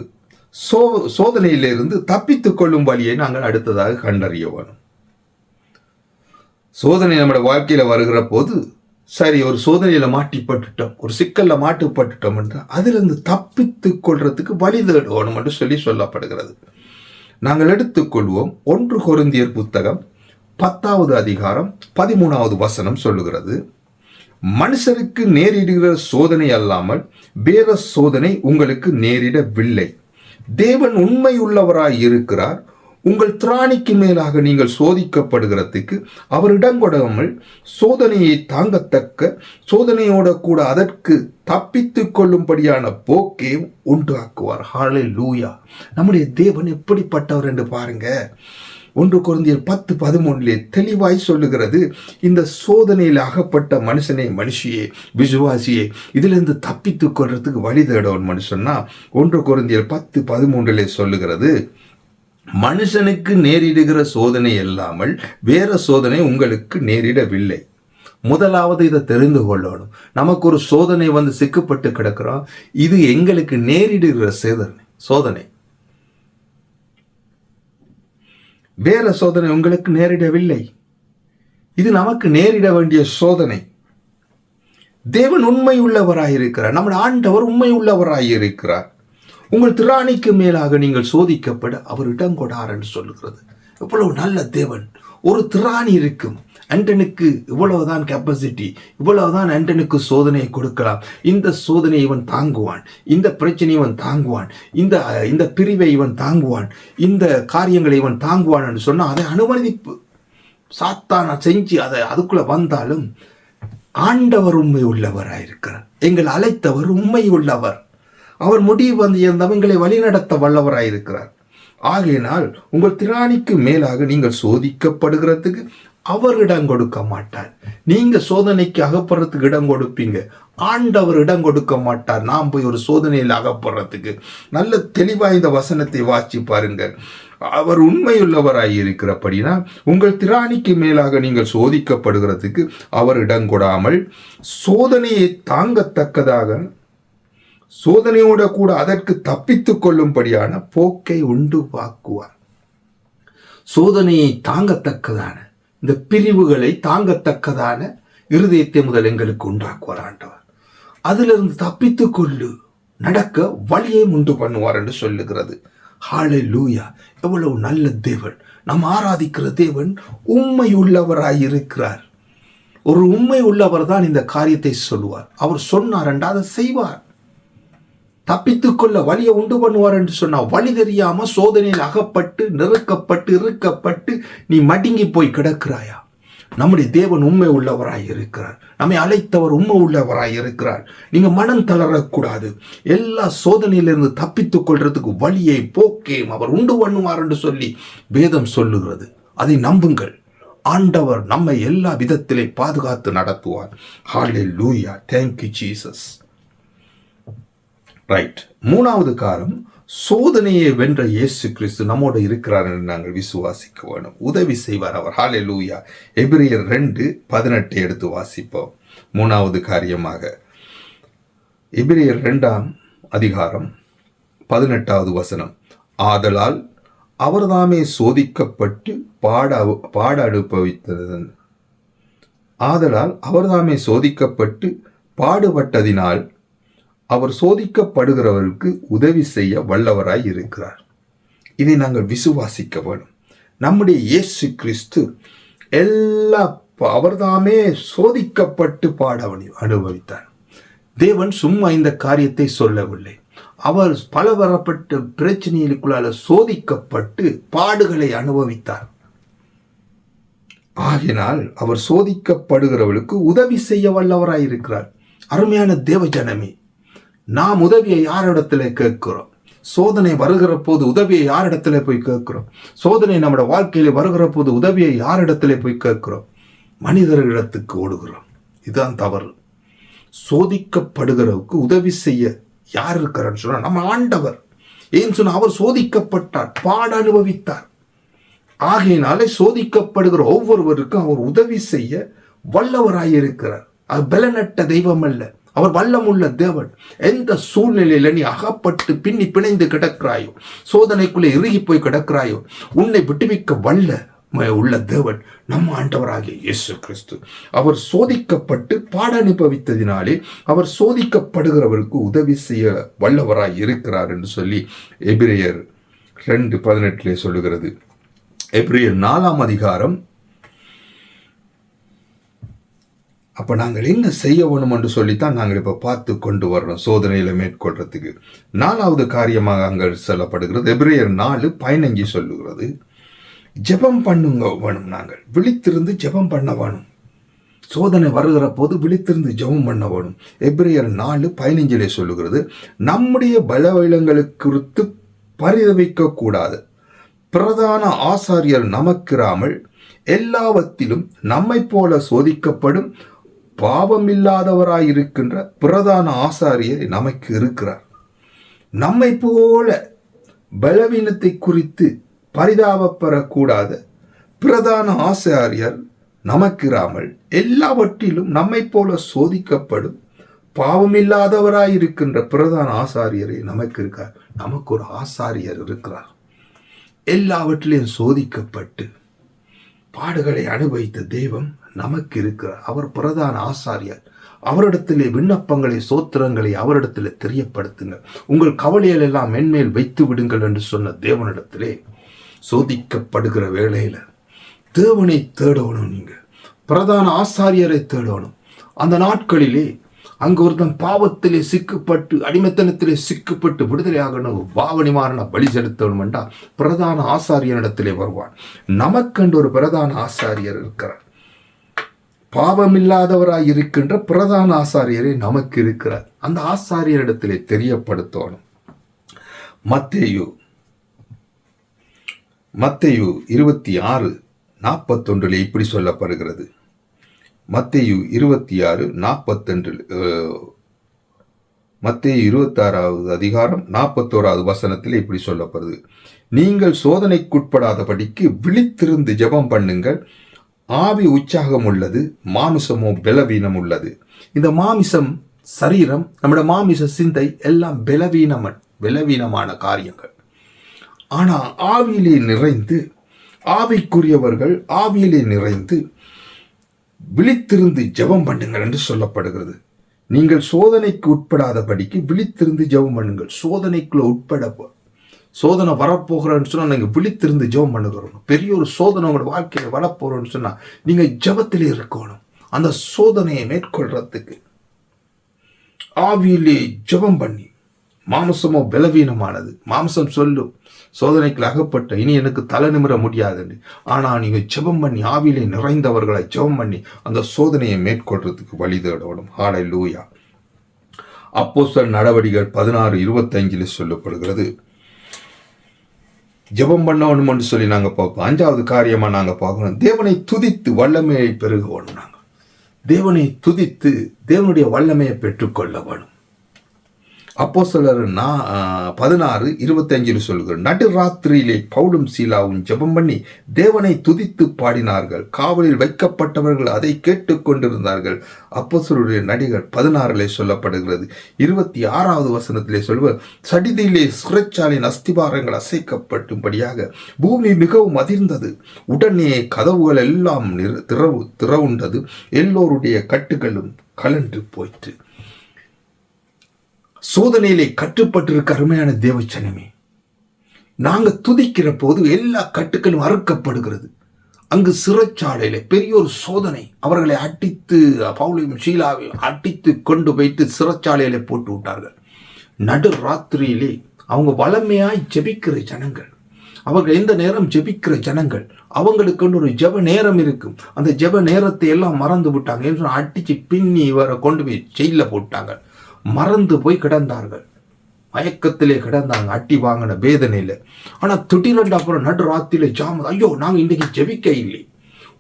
சோதனையிலிருந்து தப்பித்துக் கொள்ளும் வழியை நாங்கள் அடுத்ததாக கண்டறிய வேணும். சோதனை நம்முடைய வாழ்க்கையில வருகிற போது, சரி ஒரு சோதனையில மாட்டிப்பட்டுட்டோம், ஒரு சிக்கல்ல மாட்டுப்பட்டுட்டோம் என்றால் அதிலிருந்து தப்பித்துக் கொள்றதுக்கு வழி தேடணும் என்று சொல்லப்படுகிறது. நாங்கள் எடுத்துக்கொள்வோம் 1 கொரிந்தியர் புத்தகம் 10வது அதிகாரம் 13வது வசனம் சொல்லுகிறது, மனுஷருக்கு நேரிடுகிற சோதனை அல்லாமல் வேற சோதனை உங்களுக்கு நேரிடவில்லை. தேவன் உண்மை உள்ளவராய் இருக்கிறார். உங்கள் திராணிக்கு மேலாக நீங்கள் சோதிக்கப்படுகிறதுக்கு அவர் இடம் கொடாமல் சோதனையை தாங்கத்தக்க சோதனையோட கூட அதற்கு தப்பித்துக் கொள்ளும்படியான போக்கையும் உண்டாக்குவார். ஹல்லேலூயா! நம்முடைய தேவன் எப்படிப்பட்டவர் என்று பாருங்க. 1 கொரிந்தியர் 10:13 தெளிவாய் சொல்லுகிறது, இந்த சோதனையில் அகப்பட்ட மனுஷனே, மனுஷியே, விசுவாசியே, இதிலிருந்து தப்பித்துக் கொள்றதுக்கு வழி தேடவன் மனுஷன்னா 1 கொரிந்தியர் 10:13 சொல்லுகிறது, மனுஷனுக்கு நேரிடுகிற சோதனை இல்லாமல் வேற சோதனை உங்களுக்கு நேரிடவில்லை. முதலாவது இதை தெரிந்து கொள்ளணும். நமக்கு ஒரு சோதனை வந்து சிக்கப்பட்டு கிடக்கிறோம், இது எங்களுக்கு நேரிடுகிற சோதனை. வேற சோதனை உங்களுக்கு நேரிடவில்லை, இது நமக்கு நேரிட வேண்டிய சோதனை. தேவன் உண்மை உள்ளவராயிருக்கிறார், நம்முடைய ஆண்டவர் உண்மை உள்ளவராயிருக்கிறார். உங்கள் திராணிக்கு மேலாக நீங்கள் சோதிக்கப்பட அவர் இடம் கொடார் என்று சொல்லுகிறது. இவ்வளவு நல்ல தேவன். ஒரு திராணி இருக்கும், ஆண்டனுக்கு இவ்வளவுதான் கெப்பாசிட்டி, இவ்வளவுதான் ஆண்டனுக்கு சோதனையை கொடுக்கலாம். இந்த சோதனையை இவன் தாங்குவான், இந்த பிரச்சனை இவன் தாங்குவான், இந்த பிரிவை இவன் தாங்குவான், இந்த காரியங்களை இவன் தாங்குவான் என்று சொன்னால் அதை அனுமதிப்பு சாத்தான் செஞ்சு அதுக்குள்ள வந்தாலும் ஆண்டவர் உண்மை உள்ளவராயிருக்கிறார். எங்கள் அழைத்தவர் உண்மை உள்ளவர். அவர் முடிவு வந்து இருந்தவங்களை வழிநடத்த வல்லவராயிருக்கிறார். ஆகையினால் உங்கள் திராணிக்கு மேலாக நீங்கள் சோதிக்கப்படுகிறதுக்கு அவர் இடம் கொடுக்க மாட்டார். நீங்க சோதனைக்கு அகப்படுறதுக்கு இடம் கொடுப்பீங்க, ஆண்டவர் இடம் கொடுக்க மாட்டார். நாம் போய் ஒரு சோதனையில் அகப்படுறதுக்கு நல்ல தெளிவா இந்த வசனத்தை வாசி பாருங்க. அவர் உண்மையுள்ளவராய் இருக்கிறபடினா உங்கள் திராணிக்கு மேலாக நீங்கள் சோதிக்கப்படுகிறதுக்கு அவர் இடம் கொடாமல் சோதனையை தாங்கத்தக்கதாக சோதனையோட கூட அதற்கு தப்பித்துக் கொள்ளும்படியான போக்கை உண்டுவாக்குவார். சோதனையை தாங்கத்தக்கதான இந்த பிரிவுகளை தாங்கத்தக்கதான இருதயத்தை முதல் எங்களுக்கு உண்டாக்குவார் ஆண்டவர். அதிலிருந்து தப்பித்துக் கொள்ளு நடக்க வழியை உண்டு பண்ணுவார் என்று சொல்லுகிறது. ஹல்லேலூயா! எவ்வளவு நல்ல தேவன்! நாம் ஆராதிக்கிற தேவன் உண்மை உள்ளவராய் இருக்கிறார். ஒரு உண்மை உள்ளவர் தான் இந்த காரியத்தை சொல்லுவார். அவர் சொன்னார் என்றால் அதை செய்வார். தப்பித்துக் கொள்ள வழியை உண்டு பண்ணுவார் என்று சொன்னார். வழி தெரியாம சோதனையில் அகப்பட்டு நெருக்கப்பட்டு இருக்கப்பட்டு நீ மடங்கி போய் கிடக்கிறாயா? நம்முடைய தேவன் உண்மை உள்ளவராய் இருக்கிறார். நம்மை அழைத்தவர் உண்மை உள்ளவராய் இருக்கிறார். நீங்க மனம் தளரக்கூடாது. எல்லா சோதனையிலிருந்து தப்பித்துக் கொள்றதுக்கு வழியை போக்கையும் அவர் உண்டு பண்ணுவார் என்று சொல்லி வேதம் சொல்லுகிறது. அதை நம்புங்கள். ஆண்டவர் நம்மை எல்லா விதத்திலே பாதுகாத்து நடத்துவார். ஹல்லேலூயா! Thank you Jesus. ரைட். மூணாவது காரம், சோதனையை வென்ற இயேசு கிறிஸ்து நம்மோடு இருக்கிறார் என்று நாங்கள் விசுவாசிக்க வேணும். உதவி செய்வார் அவர். ஹல்லேலூயா! எபிரேயர் 2:18 எடுத்து வாசிப்போம். மூணாவது காரியமாக எபிரேயர் 2:18 வசனம். ஆதலால் அவர்தாமே சோதிக்கப்பட்டு பாடுபட்டதினால் அவர் சோதிக்கப்படுகிறவருக்கு உதவி செய்ய வல்லவராய் இருக்கிறார். இதை நாங்கள் விசுவாசிக்க வேண்டும். நம்முடைய இயேசு கிறிஸ்து அவர்தாமே சோதிக்கப்பட்டு அனுபவித்தார். தேவன் சும்மா இந்த காரியத்தை சொல்லவில்லை. அவர் பலதரப்பட்ட பிரச்சனைகளுக்குள்ளால சோதிக்கப்பட்டு பாடுகளை அனுபவித்தார். ஆகினால் அவர் சோதிக்கப்படுகிறவர்களுக்கு உதவி செய்ய வல்லவராய் இருக்கிறார். அருமையான தேவ ஜனமே, நாம் உதவியை யாரிடத்துல கேட்கிறோம்? சோதனை வருகிற போது உதவியை யாரிடத்துல போய் கேட்கிறோம்? சோதனை நம்முடைய வாழ்க்கையில வருகிற போது உதவியை யாரிடத்துல போய் கேட்கிறோம்? மனிதர்களிடத்துக்கு ஓடுகிறோம். இதுதான் தவறு. சோதிக்கப்படுகிறவுக்கு உதவி செய்ய யார் இருக்கிறான்னு சொன்னா நம்ம ஆண்டவர். ஏன்னு சொன்னா அவர் சோதிக்கப்பட்டார், பாட அனுபவித்தார். ஆகையினாலே சோதிக்கப்படுகிற ஒவ்வொருவருக்கும் அவர் உதவி செய்ய வல்லவராயிருக்கிறார். அது பலனற்ற தெய்வம் அல்ல, அவர் வல்லமுள்ள தேவன். எந்த சூழ்நிலையில நீ அகப்பட்டு பின்னி பிணைந்து கிடக்கிறாயோ, சோதனைக்குள்ளே இறுகி போய் கிடக்கிறாயோ, உன்னை விட்டுவிக்க வல்ல உள்ள தேவன் நம்ம ஆண்டவராகிய இயேசு கிறிஸ்து. அவர் சோதிக்கப்பட்டு பாட அனுபவித்ததினாலே அவர் சோதிக்கப்படுகிறவருக்கு உதவி செய்ய வல்லவராய் இருக்கிறார் என்று சொல்லி எபிரேயர் 2:18 சொல்லுகிறது. எபிரேயர் 4 அப்ப நாங்கள் என்ன செய்ய வேணும் என்று சொல்லித்தான் நாங்கள் இப்ப பார்த்து கொண்டு வர்றோம் சோதனையில மேற்கொள்றதுக்கு. 4வது காரியமாக அங்க சொல்லப்படுகிறது. எபிரேயர் 4:15 சொல்லுகிறது, ஜெபம் பண்ணுங்க வேணும். நாங்கள் விழித்திருந்து ஜெபம் பண்ண வேணும். சோதனை வருகிற போது விழித்திருந்து ஜெபம் பண்ண வேணும். எபிரேயர் 4:15 சொல்லுகிறது, நம்முடைய பலவீனங்களுக்கு குறித்து பரிதவிக்க கூடாது. பிரதான ஆசாரியர் நமக்கிராமல் எல்லாவற்றிலும் நம்மை போல சோதிக்கப்படும் பாவமில்லாதவராயிருக்கின்ற பிரதான ஆசாரியர் நமக்கு இருக்கிறார். நம்மை போல பலவீனத்தை குறித்து பரிதாபப்படக்கூடாத பிரதான ஆசாரியர் நமக்கிராமல் எல்லாவற்றிலும் நம்மை போல சோதிக்கப்படும் பாவமில்லாதவராயிருக்கின்ற பிரதான ஆசாரியரை நமக்கு இருக்கார். நமக்கு ஒரு ஆசாரியர் இருக்கிறார். எல்லாவற்றிலையும் சோதிக்கப்பட்டு பாடுகளை அனுபவித்த தெய்வம் நமக்கு இருக்கிறார். அவர் பிரதான ஆசாரியர். அவரிடத்திலே விண்ணப்பங்களை சோத்திரங்களை அவரிடத்திலே தெரியப்படுத்துங்கள். உங்கள் கவலைகள் எல்லாம் மென்மேல் வைத்து விடுங்கள் என்று சொன்ன தேவனிடத்திலே சோதிக்கப்படுகிற வேளையில தேவனை தேடணும். நீங்க பிரதான ஆசாரியரை தேடணும். அந்த நாட்களிலே அங்கு ஒருத்தன் பாவத்திலே சிக்கப்பட்டு அடிமைத்தனத்திலே சிக்கப்பட்டு விடுதலையாகணும், பாவனிமாரண பலி செலுத்தணும் என்றால் பிரதான ஆசாரியனிடத்திலே வருவான். நமக்கென்று ஒரு பிரதான ஆசாரியர் இருக்கிறார். பாவமில்லாதவராய் இருக்கின்ற பிரதான ஆசாரியரை நமக்கு இருக்கிறார். அந்த ஆசாரியரிடத்திலே தெரியப்படுத்தணும். மத்தேயு 26 41 இப்படி சொல்லப்படுகிறது. மத்தேயு 26:41, மத்தேயு 26வது அதிகாரம் 41வது வசனத்தில் இப்படி சொல்லப்படுது. நீங்கள் சோதனைக்குட்படாதபடிக்கு விழித்திருந்து ஜெபம் பண்ணுங்கள். ஆவி உற்சாகம் உள்ளது, மாமிசமோ பலவீனம் உள்ளது. இந்த மாமிசம் சரீரம், நம்முடைய மாமிச சிந்தை எல்லாம் பலவீனமான காரியங்கள். ஆனா ஆவியிலே நிறைந்து, ஆவிக்குரியவர்கள் ஆவியிலே நிறைந்து விழித்திருந்து ஜெபம் பண்ணுங்கள் என்று சொல்லப்படுகிறது. நீங்கள் சோதனைக்கு உட்படாதபடிக்கு விழித்திருந்து ஜெபம் பண்ணுங்கள். சோதனைக்குள்ள சோதனை வரப்போகிறன்னு சொன்னா நீங்க விழித்திருந்து ஜெபம் பண்ணுகிறோம். பெரிய ஒரு சோதனை உங்களோட வாழ்க்கையில வரப்போறோம்னு சொன்னா நீங்க ஜெபத்திலே இருக்கணும். அந்த சோதனையை மேற்கொள்றதுக்கு ஆவியிலே ஜெபம் பண்ணி, மாம்சமோ பலவீனமானது. மாம்சம் சொல்லும் சோதனைக்கு அகப்பட்ட இனி எனக்கு தலை நிமிர முடியாதுன்னு. ஆனா நீங்க ஜெபம் பண்ணி ஆவியிலே நிறைந்தவர்களை ஜெபம் பண்ணி அந்த சோதனையை மேற்கொள்றதுக்கு வழி தேடணும். ஹல்லேலூயா. அப்போஸ்தலர் நடவடிக்கைகள் 16:25 சொல்லப்படுகிறது. ஜெபம் பண்ணணும் என்று சொல்லி நாங்க பார்ப்போம். 5வது காரியமா நாங்க பார்க்கணும், தேவனை துதித்து வல்லமையை பெருகணும். நாங்க தேவனை துதித்து தேவனுடைய வல்லமையை பெற்றுக்கொள்ள வேணும். அப்போஸ்தலர் 16:25 சொல்கிறார், நடுராத்திரியிலே பவுலும் சீலாவும் ஜெபம் பண்ணி தேவனை துதித்து பாடினார்கள். காவலில் வைக்கப்பட்டவர்கள் அதை கேட்டுக்கொண்டிருந்தார்கள். அப்போஸ்தலருடைய நடிகர் 16 சொல்லப்படுகிறது. 26வது வசனத்திலே சொல்வர், சடிதியிலே சிறைச்சாலையின் அஸ்திபாரங்கள் அசைக்கப்பட்டும்படியாக பூமி மிகவும் அதிர்ந்தது. உடனே கதவுகள் எல்லாம் திறவுண்டது. எல்லோருடைய கட்டுகளும் கலன்று போயிற்று. சோதனையிலே கட்டுப்பட்டிருக்க அருமையான தேவச்சனமே, நாங்க துதிக்கிற போது எல்லா கட்டுக்களும் அறுக்கப்படுகிறது. அங்கு சிறைச்சாலையில பெரிய ஒரு சோதனை. அவர்களை அடித்து, பவுலையும் சீலாவையும் அடித்து கொண்டு போயிட்டு சிறைச்சாலையில போட்டு விட்டார்கள். நடு ராத்திரியிலே அவங்க வளமையாய் ஜெபிக்கிற ஜனங்கள், அவர்கள் எந்த நேரம் ஜெபிக்கிற ஜனங்கள், அவங்களுக்கு ஒரு ஜெப நேரம் இருக்கும். அந்த ஜெப நேரத்தை எல்லாம் மறந்து விட்டாங்க. அடிச்சு பின்னி இவரை கொண்டு போய் ஜெயில போட்டாங்க. மறந்து போய் கிடந்தார்கள், மயக்கத்திலே கிடந்தாங்க, அட்டி வாங்கின வேதனையில. ஆனா திடீரென்று அப்புறம் நடு ராத்திரியில ஐயோ நாங்க இன்றைக்கு ஜெபிக்க இல்லை.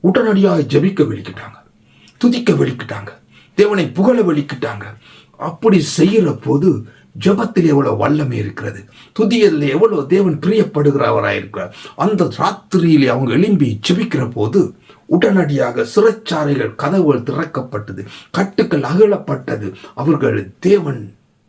உடனடியாக ஜெபிக்க வெளிக்கிட்டாங்க, துதிக்க வெளிக்கிட்டாங்க, தேவனை புகழ வெளிக்கிட்டாங்க. அப்படி செய்யற போது ஜெபத்தில் எவ்வளவு வல்லமை இருக்கிறது, துதியதில் எவ்வளவு தேவன் பிரியப்படுகிறவராயிருக்கிறார். அந்த ராத்திரியிலே அவங்க எழும்பி ஜெபிக்கிற போது உடனடியாக சிறைச்சாலைகள் கதவுகள் திறக்கப்பட்டது, கட்டுக்கள் அகலப்பட்டது. அவர்கள் தேவன்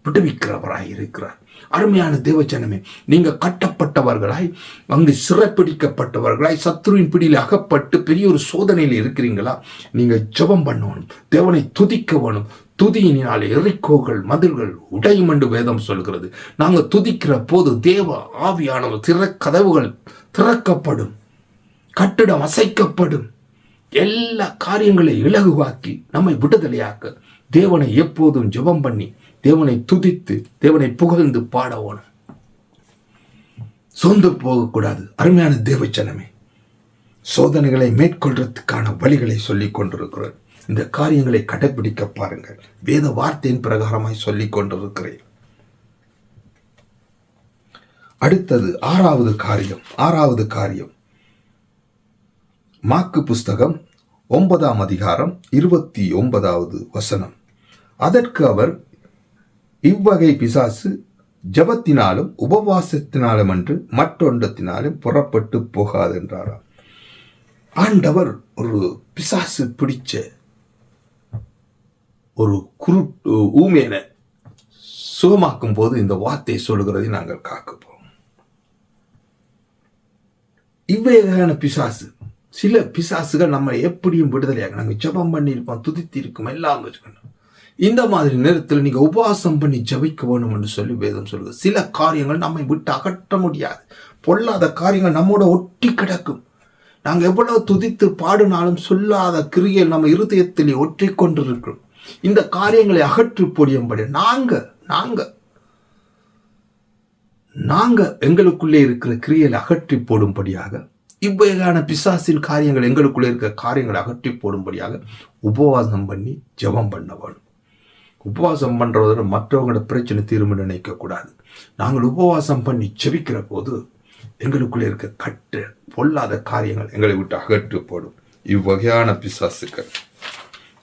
விடுவிக்கிறவராய் இருக்கிறார். அருமையான தேவஜனமே, நீங்க கட்டப்பட்டவர்களாய், அங்கு சிறைப்பிடிக்கப்பட்டவர்களாய், சத்துருவின் பிடியில் அகப்பட்டு பெரிய ஒரு சோதனையில் இருக்கிறீங்களா? நீங்க ஜெபம் பண்ணணும், தேவனை துதிக்க வேணும். துதியினாலே எரிக்கோகள் மதில்கள் உடையும் என்று வேதம் சொல்கிறது. நாங்க துதிக்கிற போது தேவ ஆவியானவர் கதவுகள் திறக்கப்படும், கட்டிடம் அசைக்கப்படும். எல்லா காரியங்களை இலகுவாக்கி நம்மை விடுதலையாக்க தேவனை எப்போதும் ஜெபம் பண்ணி தேவனை துதித்து தேவனை புகழ்ந்து பாடவோணும். சோர்ந்து போகக்கூடாது. அருமையான தேவச்சனமே, சோதனைகளை மேற்கொள்றதுக்கான வழிகளை சொல்லிக் கொண்டிருக்கிறேன். இந்த காரியங்களை கடைபிடிக்க பாருங்கள். வேத வார்த்தையின் பிரகாரமாய் சொல்லிக் கொண்டிருக்கிறேன். அடுத்தது ஆறாவது காரியம் மாற்கு புஸ்தகம் 9ஆம் அதிகாரம் 29வது வசனம். அதற்கு அவர், இவ்வகை பிசாசு ஜபத்தினாலும் உபவாசத்தினாலும் அன்று மற்றொன்றத்தினாலும் புறப்பட்டு போகாது என்றாராம். ஆண்டவர் ஒரு பிசாசு பிடிச்ச ஒரு ஊமையனை சுகமாக்கும் போது இந்த வார்த்தை சொல்கிறதை நாங்கள் காக்க போறோம். இவ்வகையான பிசாசு, சில பிசாசுகள் நம்ம எப்படியும் விடுதலையாக, நாங்கள் ஜபம் பண்ணி இருப்போம், துதித்து இருக்கும், எல்லாம் வச்சுக்கணும். இந்த மாதிரி நேரத்தில் நீங்க உபவாசம் பண்ணி ஜபிக்க வேணும் என்று சொல்லி வேதம் சொல்லுது. சில காரியங்கள் நம்மை விட்டு அகற்ற முடியாது. பொல்லாத காரியங்கள் நம்மோட ஒட்டி கிடக்கும். நாங்க எவ்வளவு துதித்து பாடினாலும் சொல்லாத கிரியைகள் நம்ம இருதயத்திலே ஒற்றி கொண்டிருக்கிறோம். இந்த காரியங்களை அகற்றி போடியும்படி நாங்க எங்களுக்குள்ளே இருக்கிற கிரியைகளை அகற்றி போடும்படியாக, இவ்வகையான பிசாசின் காரியங்கள் எங்களுக்குள்ளே இருக்கிற காரியங்களை அகற்றி போடும்படியாக உபவாசம் பண்ணி ஜெபம் பண்ண வேணும். உபவாசம் பண்றதோட மற்றவங்களோட பிரச்சனை தீர்வு நினைக்க கூடாது. நாங்கள் உபவாசம் பண்ணி ஜெபிக்கிற போது எங்களுக்குள்ளே இருக்க கட்டு பொல்லாத காரியங்கள் எங்களை விட்டு அகற்று போடும். இவ்வகையான பிசாசுக்கள்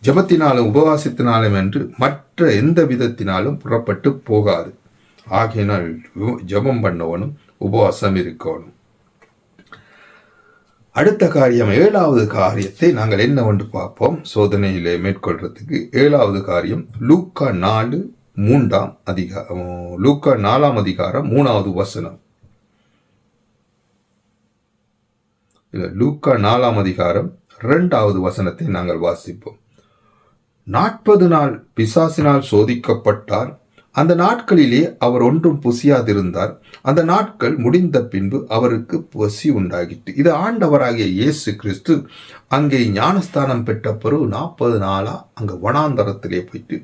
ஜெபத்தினாலும் உபவாசத்தினாலும் என்று மற்ற எந்த விதத்தினாலும் புறப்பட்டு போகாது. ஆகையினால் ஜெபம் பண்ணவனும் உபவாசம் இருக்கணும். அடுத்த காரியம், 7வது காரியத்தை நாங்கள் என்னவென்று பார்ப்போம். சோதனையிலே மேற்கொள்றதுக்கு 7வது காரியம் லூக்கா 4:3 லூக்கா 4 அதிகாரம் 3வது வசனம். லூக்கா 4 அதிகாரம் 2வது வசனத்தை நாங்கள் வாசிப்போம். 40 நாள் பிசாசினால் சோதிக்கப்பட்டார். அந்த நாட்களிலே அவர் ஒன்றும் புசியாதிருந்தார். அந்த நாட்கள் முடிந்த பின்பு அவருக்கு பசி உண்டாகிட்டு. இது ஆண்டவராகிய இயேசு கிறிஸ்து அங்கே ஞானஸ்தானம் பெற்ற பிறகு 40 நாளா அங்க வனாந்தரத்திலே போயிட்டு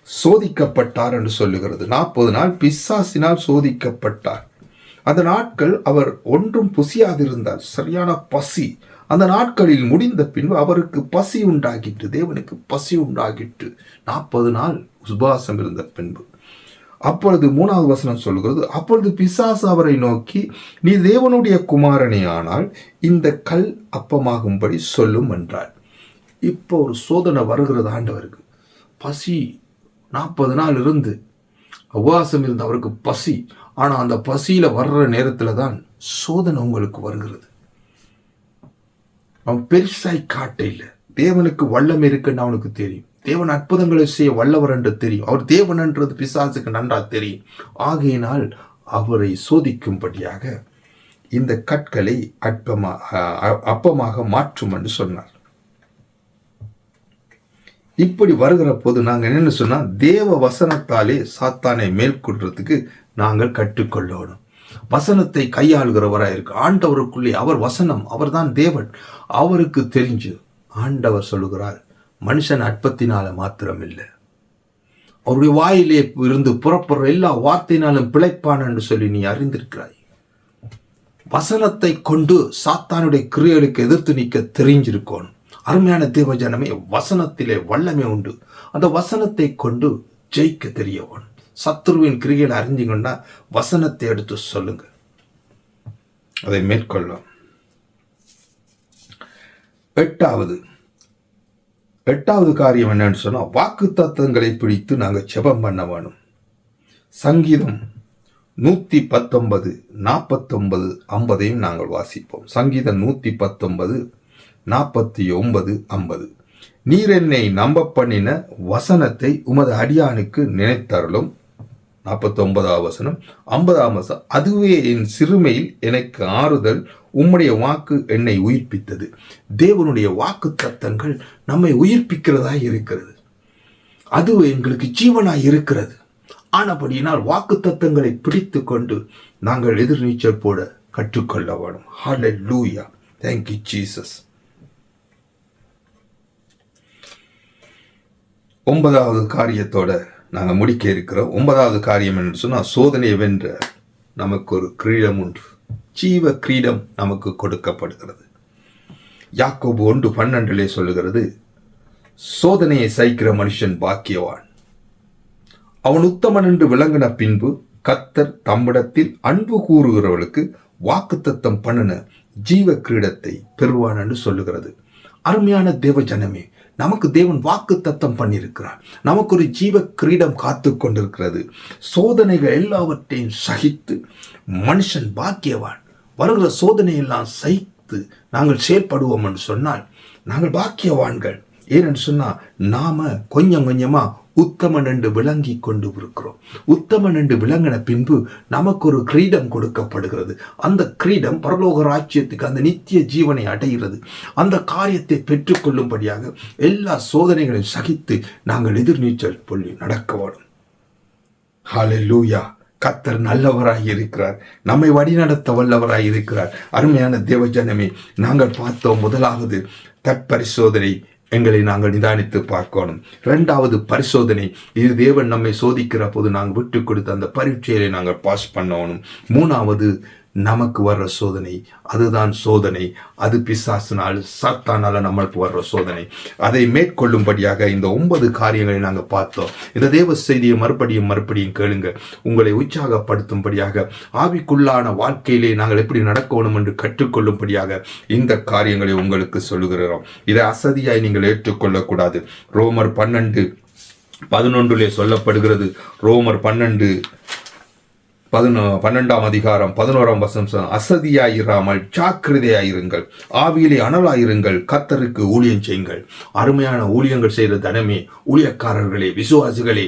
சோதிக்கப்பட்டார் என்று சொல்லுகிறது. 40 நாள் பிசாசினால் சோதிக்கப்பட்டார். அந்த நாட்கள் அவர் ஒன்றும் புசியாதிருந்தார். சரியான பசி. அந்த நாட்களில் முடிந்த பின்பு அவருக்கு பசி உண்டாகிட்டு. தேவனுக்கு பசி உண்டாகிட்டு 40 நாள் உபவாசம் இருந்த பின்பு. அப்பொழுது 3வது வசனம் சொல்கிறது, அப்பொழுது பிசாசு அவரை நோக்கி, நீ தேவனுடைய குமாரனே ஆனால் இந்த கல் அப்பமாகும்படி சொல்லும் என்றார். இப்போ ஒரு சோதனை வருகிறது ஆண்டவருக்கு. பசி 40 நாள் இருந்து உபவாசம் இருந்து அவருக்கு பசி. ஆனா அந்த பசியில வர்ற நேரத்துல தான் சோதனை உங்களுக்கு வருகிறது. அவன் பெருசாய் காட்ட இல்லை. தேவனுக்கு வல்லம் இருக்குன்னு அவனுக்கு தெரியும். தேவன் அற்புதங்களை செய்ய வல்லவர் என்று தெரியும். அவர் தேவன் என்றது பிசாசுக்கு நன்றா தெரியும். ஆகையினால் அவரை சோதிக்கும்படியாக இந்த கற்களை அப்பமாக மாற்றும் என்று சொன்னார். இப்படி வருகிற போது நாங்கள் என்னன்னு சொன்னா, தேவ வசனத்தாலே சாத்தானை மேற்கொள்றதுக்கு நாங்கள் கற்றுக்கொள்ளணும். வசனத்தை கையாளுகிறவராக இருக்கு. ஆண்டவருக்குள்ளே அவர் வசனம், அவர் தான் தேவன். அவருக்கு தெரிஞ்சு ஆண்டவர் சொல்லுகிறார், மனுஷன் அற்பத்தினால மாத்திரம் இல்லை, அவருடைய வாயிலே இருந்து புறப்படுற எல்லா வார்த்தையினாலும் பிழைப்பான் என்று சொல்லி நீ அறிந்திருக்கிறாய். வசனத்தை கொண்டு சாத்தானுடைய கிரியைகளுக்கு எதிர்த்து நிற்க தெரிஞ்சிருக்கணும். அருமையான தேவ ஜனமே, வசனத்திலே வல்லமை உண்டு. அந்த வசனத்தை கொண்டு ஜெயிக்க தெரியவன். சத்துருவின் கிரிகளை அறிஞ்சிங்கன்னா வசனத்தை எடுத்து சொல்லுங்க, அதை மேற்கொள்ளும். 8வது காரியம் என்னன்னு சொன்னா, வாக்கு தத்தங்களை பிடித்து நாங்கள் ஜெபம் பண்ண வேணும். சங்கீதம் 119, 49, 50 நாங்கள் வாசிப்போம். சங்கீதம் 119, 49, 50. நீர் என்னை நம்ப பண்ணின வசனத்தை உமது அடியானுக்கு நினைத்தருளும். 49வது வசனம். 50ஆம் வசனம். அதுவே என் சிறுமையில் எனக்கு ஆறுதல், உம்முடைய வாக்கு என்னை உயிர்ப்பித்தது. தேவனுடைய வாக்கு தத்தங்கள் நம்மை உயிர்ப்பிக்கிறதாய் இருக்கிறது. அது எங்களுக்கு ஜீவனாய் இருக்கிறது. ஆனபடியினால் வாக்கு தத்தங்களை பிடித்து கொண்டு நாங்கள் எதிர்நீச்சல் போட கற்றுக்கொள்ள வேணும். ஹல்லேலூயா. Thank you Jesus. 9வது காரியத்தோட நாங்கள் முடிக்க இருக்கிறோம். 9வது காரியம் என்று சொன்னால், சோதனையை வென்ற நமக்கு ஒரு கிரீடம் உண்டு. ஜீவ கிரீடம் நமக்கு கொடுக்கப்படுகிறது. யாக்கோபு 1:12 சொல்லுகிறது, சோதனையை சகிக்கிற மனுஷன் பாக்கியவான், அவன் உத்தமன் என்று விளங்கின பின்பு கர்த்தர் தம்மிடத்தில் அன்பு கூறுகிறவர்களுக்கு வாக்குத்தத்தம் பண்ணின ஜீவ கிரீடத்தை பெறுவான் என்று சொல்லுகிறது. அருமையான தேவ ஜனமே, நமக்கு தேவன் வாக்கு தத்தம் பண்ணியிருக்கிறார். நமக்கு ஒரு ஜீவ கிரீடம் காத்து கொண்டிருக்கிறது. சோதனைகள் எல்லாவற்றையும் சகித்து மனுஷன் பாக்கியவான். வருகிற சோதனையெல்லாம் சகித்து நாங்கள் செயல்படுவோம் என்று சொன்னால் நாங்கள் பாக்கியவான்கள். ஏனென்று சொன்னால் நாம கொஞ்சம் கொஞ்சமா உத்தமன் என்று விளங்கி கொண்டு இருக்கிறோம். உத்தமன் என்று விளங்கின பின்பு நமக்கு ஒரு கிரீடம் கொடுக்கப்படுகிறது. அந்த கிரீடம் பரலோக ராஜ்யத்துக்கு, அந்த நித்திய ஜீவனை அடைகிறது. அந்த காரியத்தை பெற்றுக்கொள்ளும்படியாக எல்லா சோதனைகளையும் சகித்து நாங்கள் எதிர்நீச்சல் சொல்லி நடக்க வேண்டும். ஹல்லேலூயா. கர்த்தர் நல்லவராய் இருக்கிறார். நம்மை வழிநடத்த வல்லவராய் இருக்கிறார். அருமையான தேவஜனமே, நாங்கள் பார்த்தோம், முதலாவது தற்பரிசோதனை, எங்களை நாங்கள் நிதானித்து பார்க்கணும். 2வது பரிசோதனை, இது தேவன் நம்மை சோதிக்கிற போது நாங்கள் விட்டு கொடுத்த அந்த பரீட்சையை நாங்கள் பாஸ் பண்ணணும். 3வது நமக்கு வர்ற சோதனை அதுதான் சோதனை. அது பிசாசினால் சாத்தானால நம்மளுக்கு வர்ற சோதனை. அதை மேற்கொள்ளும்படியாக இந்த 9 காரியங்களை நாங்கள் பார்த்தோம். இந்த தேவ செய்தியை மறுபடியும் கேளுங்க. உங்களை உற்சாகப்படுத்தும்படியாக, ஆவிக்குள்ளான வாழ்க்கையிலே நாங்கள் எப்படி நடக்கணும் என்று கற்றுக்கொள்ளும்படியாக இந்த காரியங்களை உங்களுக்கு சொல்லுகிறோம். இதை அசதியாய் நீங்கள் ஏற்றுக்கொள்ளக்கூடாது. ரோமர் 12:11 சொல்லப்படுகிறது. ரோமர் 12ஆம் அதிகாரம் 11ஆம் வசனம், அசதியாயிராமல் ஜாக்கிரதையாயிருங்கள், ஆவியிலே அனலாயிருங்கள், கர்த்தருக்கு ஊழியம் செய்யுங்கள். அருமையான ஊழியங்கள் செய்கிற தனமே, ஊழியக்காரர்களே, விசுவாசிகளே,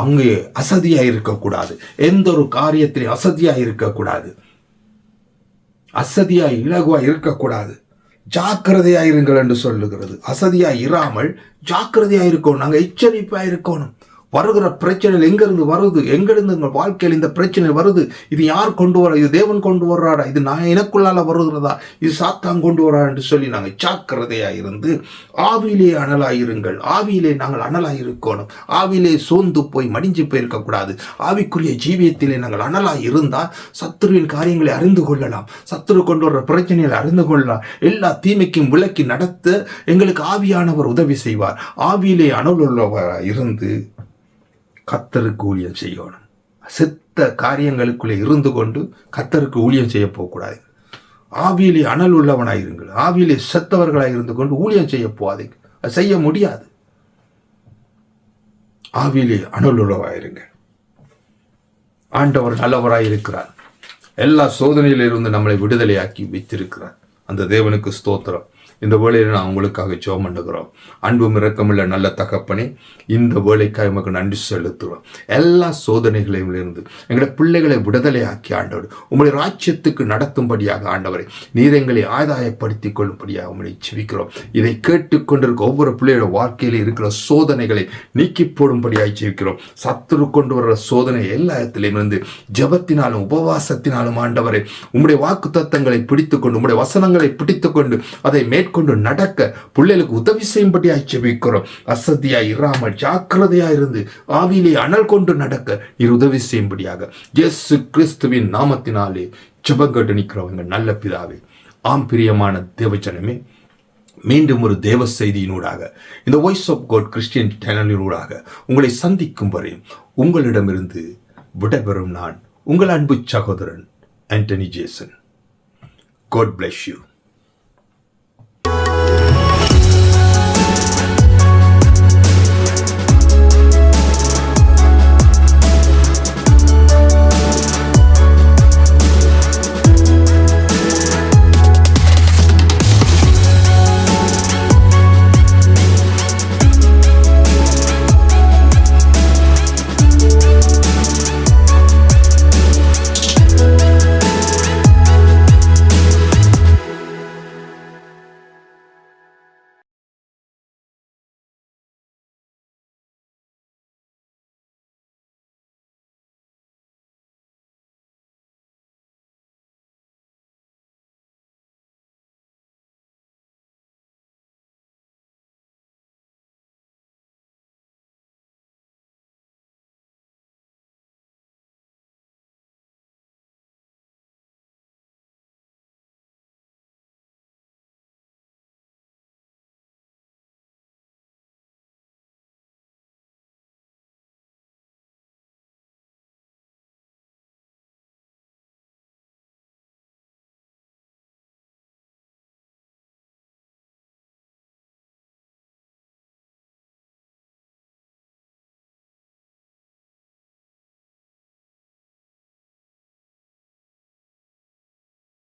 அங்கே அசதியாயிருக்கக்கூடாது. எந்த ஒரு காரியத்திலே அசதியாயிருக்கக்கூடாது. அசதியாய் இலகுவாய் இருக்கக்கூடாது. ஜாக்கிரதையாயிருங்கள் என்று சொல்லுகிறது. அசதியாய் இராமல் ஜாக்கிரதையாக இருக்கணும். நாங்கள் எச்சரிப்பாக இருக்கணும். வருகிற பிரச்சனைகள் எங்கிருந்து வருது, எங்கிருந்து உங்கள் வாழ்க்கையில் இந்த பிரச்சனை வருது, இது யார் கொண்டு வர, இது தேவன் கொண்டு வர்றாடா, இது நான் எனக்குள்ளால வருகிறதா, இது சாத்தான் கொண்டு வரா என்று சொல்லி நாங்கள் ஜாக்கிரதையாக இருந்து ஆவியிலே அனலாயிருங்கள். ஆவியிலே நாங்கள் அனலாயிருக்கணும். ஆவியிலே சோர்ந்து போய் மடிஞ்சு போயிருக்கக்கூடாது. ஆவிக்குரிய ஜீவியத்திலே நாங்கள் அனலாய் இருந்தால் சத்துருவின் காரியங்களை அறிந்து கொள்ளலாம். சத்துரு கொண்டு வர்ற பிரச்சனைகளை அறிந்து கொள்ளலாம். எல்லா தீமைக்கும் விலக்கி நடத்த எங்களுக்கு ஆவியானவர் உதவி செய்வார். ஆவியிலே அனலுள்ளவராக இருந்து கர்த்தருக்கு ஊழியம் செய்யணும். செத்த காரியங்களுக்குள்ளே இருந்து கொண்டு கர்த்தருக்கு ஊழியம் செய்ய போகக்கூடாது. ஆவியிலே அனல் உள்ளவனாயிருங்கள். ஆவியிலே செத்தவர்களாக இருந்து கொண்டு ஊழியம் செய்ய போகாதீங்க. அது செய்ய முடியாது. ஆவியிலே அனல் உள்ளவராயிருங்கள். ஆண்டவர் நல்லவராயிருக்கிறார். எல்லா சோதனையிலிருந்து நம்மளை விடுதலையாக்கி வைத்திருக்கிறார். அந்த தேவனுக்கு ஸ்தோத்திரம். இந்த வேளையில் நான் உங்களுக்காக ஜெபம் பண்ணுகிறோம். அன்பும் இரக்கமுள்ள நல்ல தகப்பனே, இந்த வேளைக்காக உமக்கு நன்றி செலுத்துகிறோம். எல்லா சோதனைகளையும் இருந்து எங்களுடைய பிள்ளைகளை விடுதலையாக்கி ஆண்டவர் உங்களுடைய ராஜ்யத்துக்கு நடத்தும்படியாக ஆண்டவரை நீர் எங்களை ஆதாயப்படுத்திக் கொள்ளும்படியாக உங்களை ஜெபிக்கிறோம். இதை கேட்டுக்கொண்டிருக்க ஒவ்வொரு பிள்ளையோட வாழ்க்கையில் இருக்கிற சோதனைகளை நீக்கி போடும்படியாக ஜெபிக்கிறோம். சத்துரு கொண்டு வர்ற சோதனை எல்லா இடத்திலும் இருந்து ஜெபத்தினாலும் உபவாசத்தினாலும் ஆண்டவரை உம்முடைய வாக்கு தத்தங்களை பிடித்துக்கொண்டு, உம்முடைய வசனங்களை பிடித்துக்கொண்டு அதை கொண்டு நடக்க பிள்ளைகளுக்கு உதவி செய்யும்படியாய் ஜெபிக்கிறோம். அசதியாய் இராமல் ஜாக்கிரதையாய் இருந்து ஆவியிலே அனல் கொண்டு நடக்க நீர் உதவி செய்யும்படியாக இயேசு கிறிஸ்துவின் நாமத்தினாலே ஜெபங்கட்டு நிற்கிறவங்க நல்ல பிதாவே. ஆம் பிரியமான தேவஜனமே, மீண்டும் ஒரு தேவ செய்தியினூடாக இந்த வாய்ஸ் ஆஃப் காட் கிறிஸ்டியன் சேனலினூடாக உங்களை சந்திக்கும் வரை உங்களிடமிருந்து விடைபெறும் நான் உங்கள் அன்பு சகோதரன் Antony Jason. God bless you.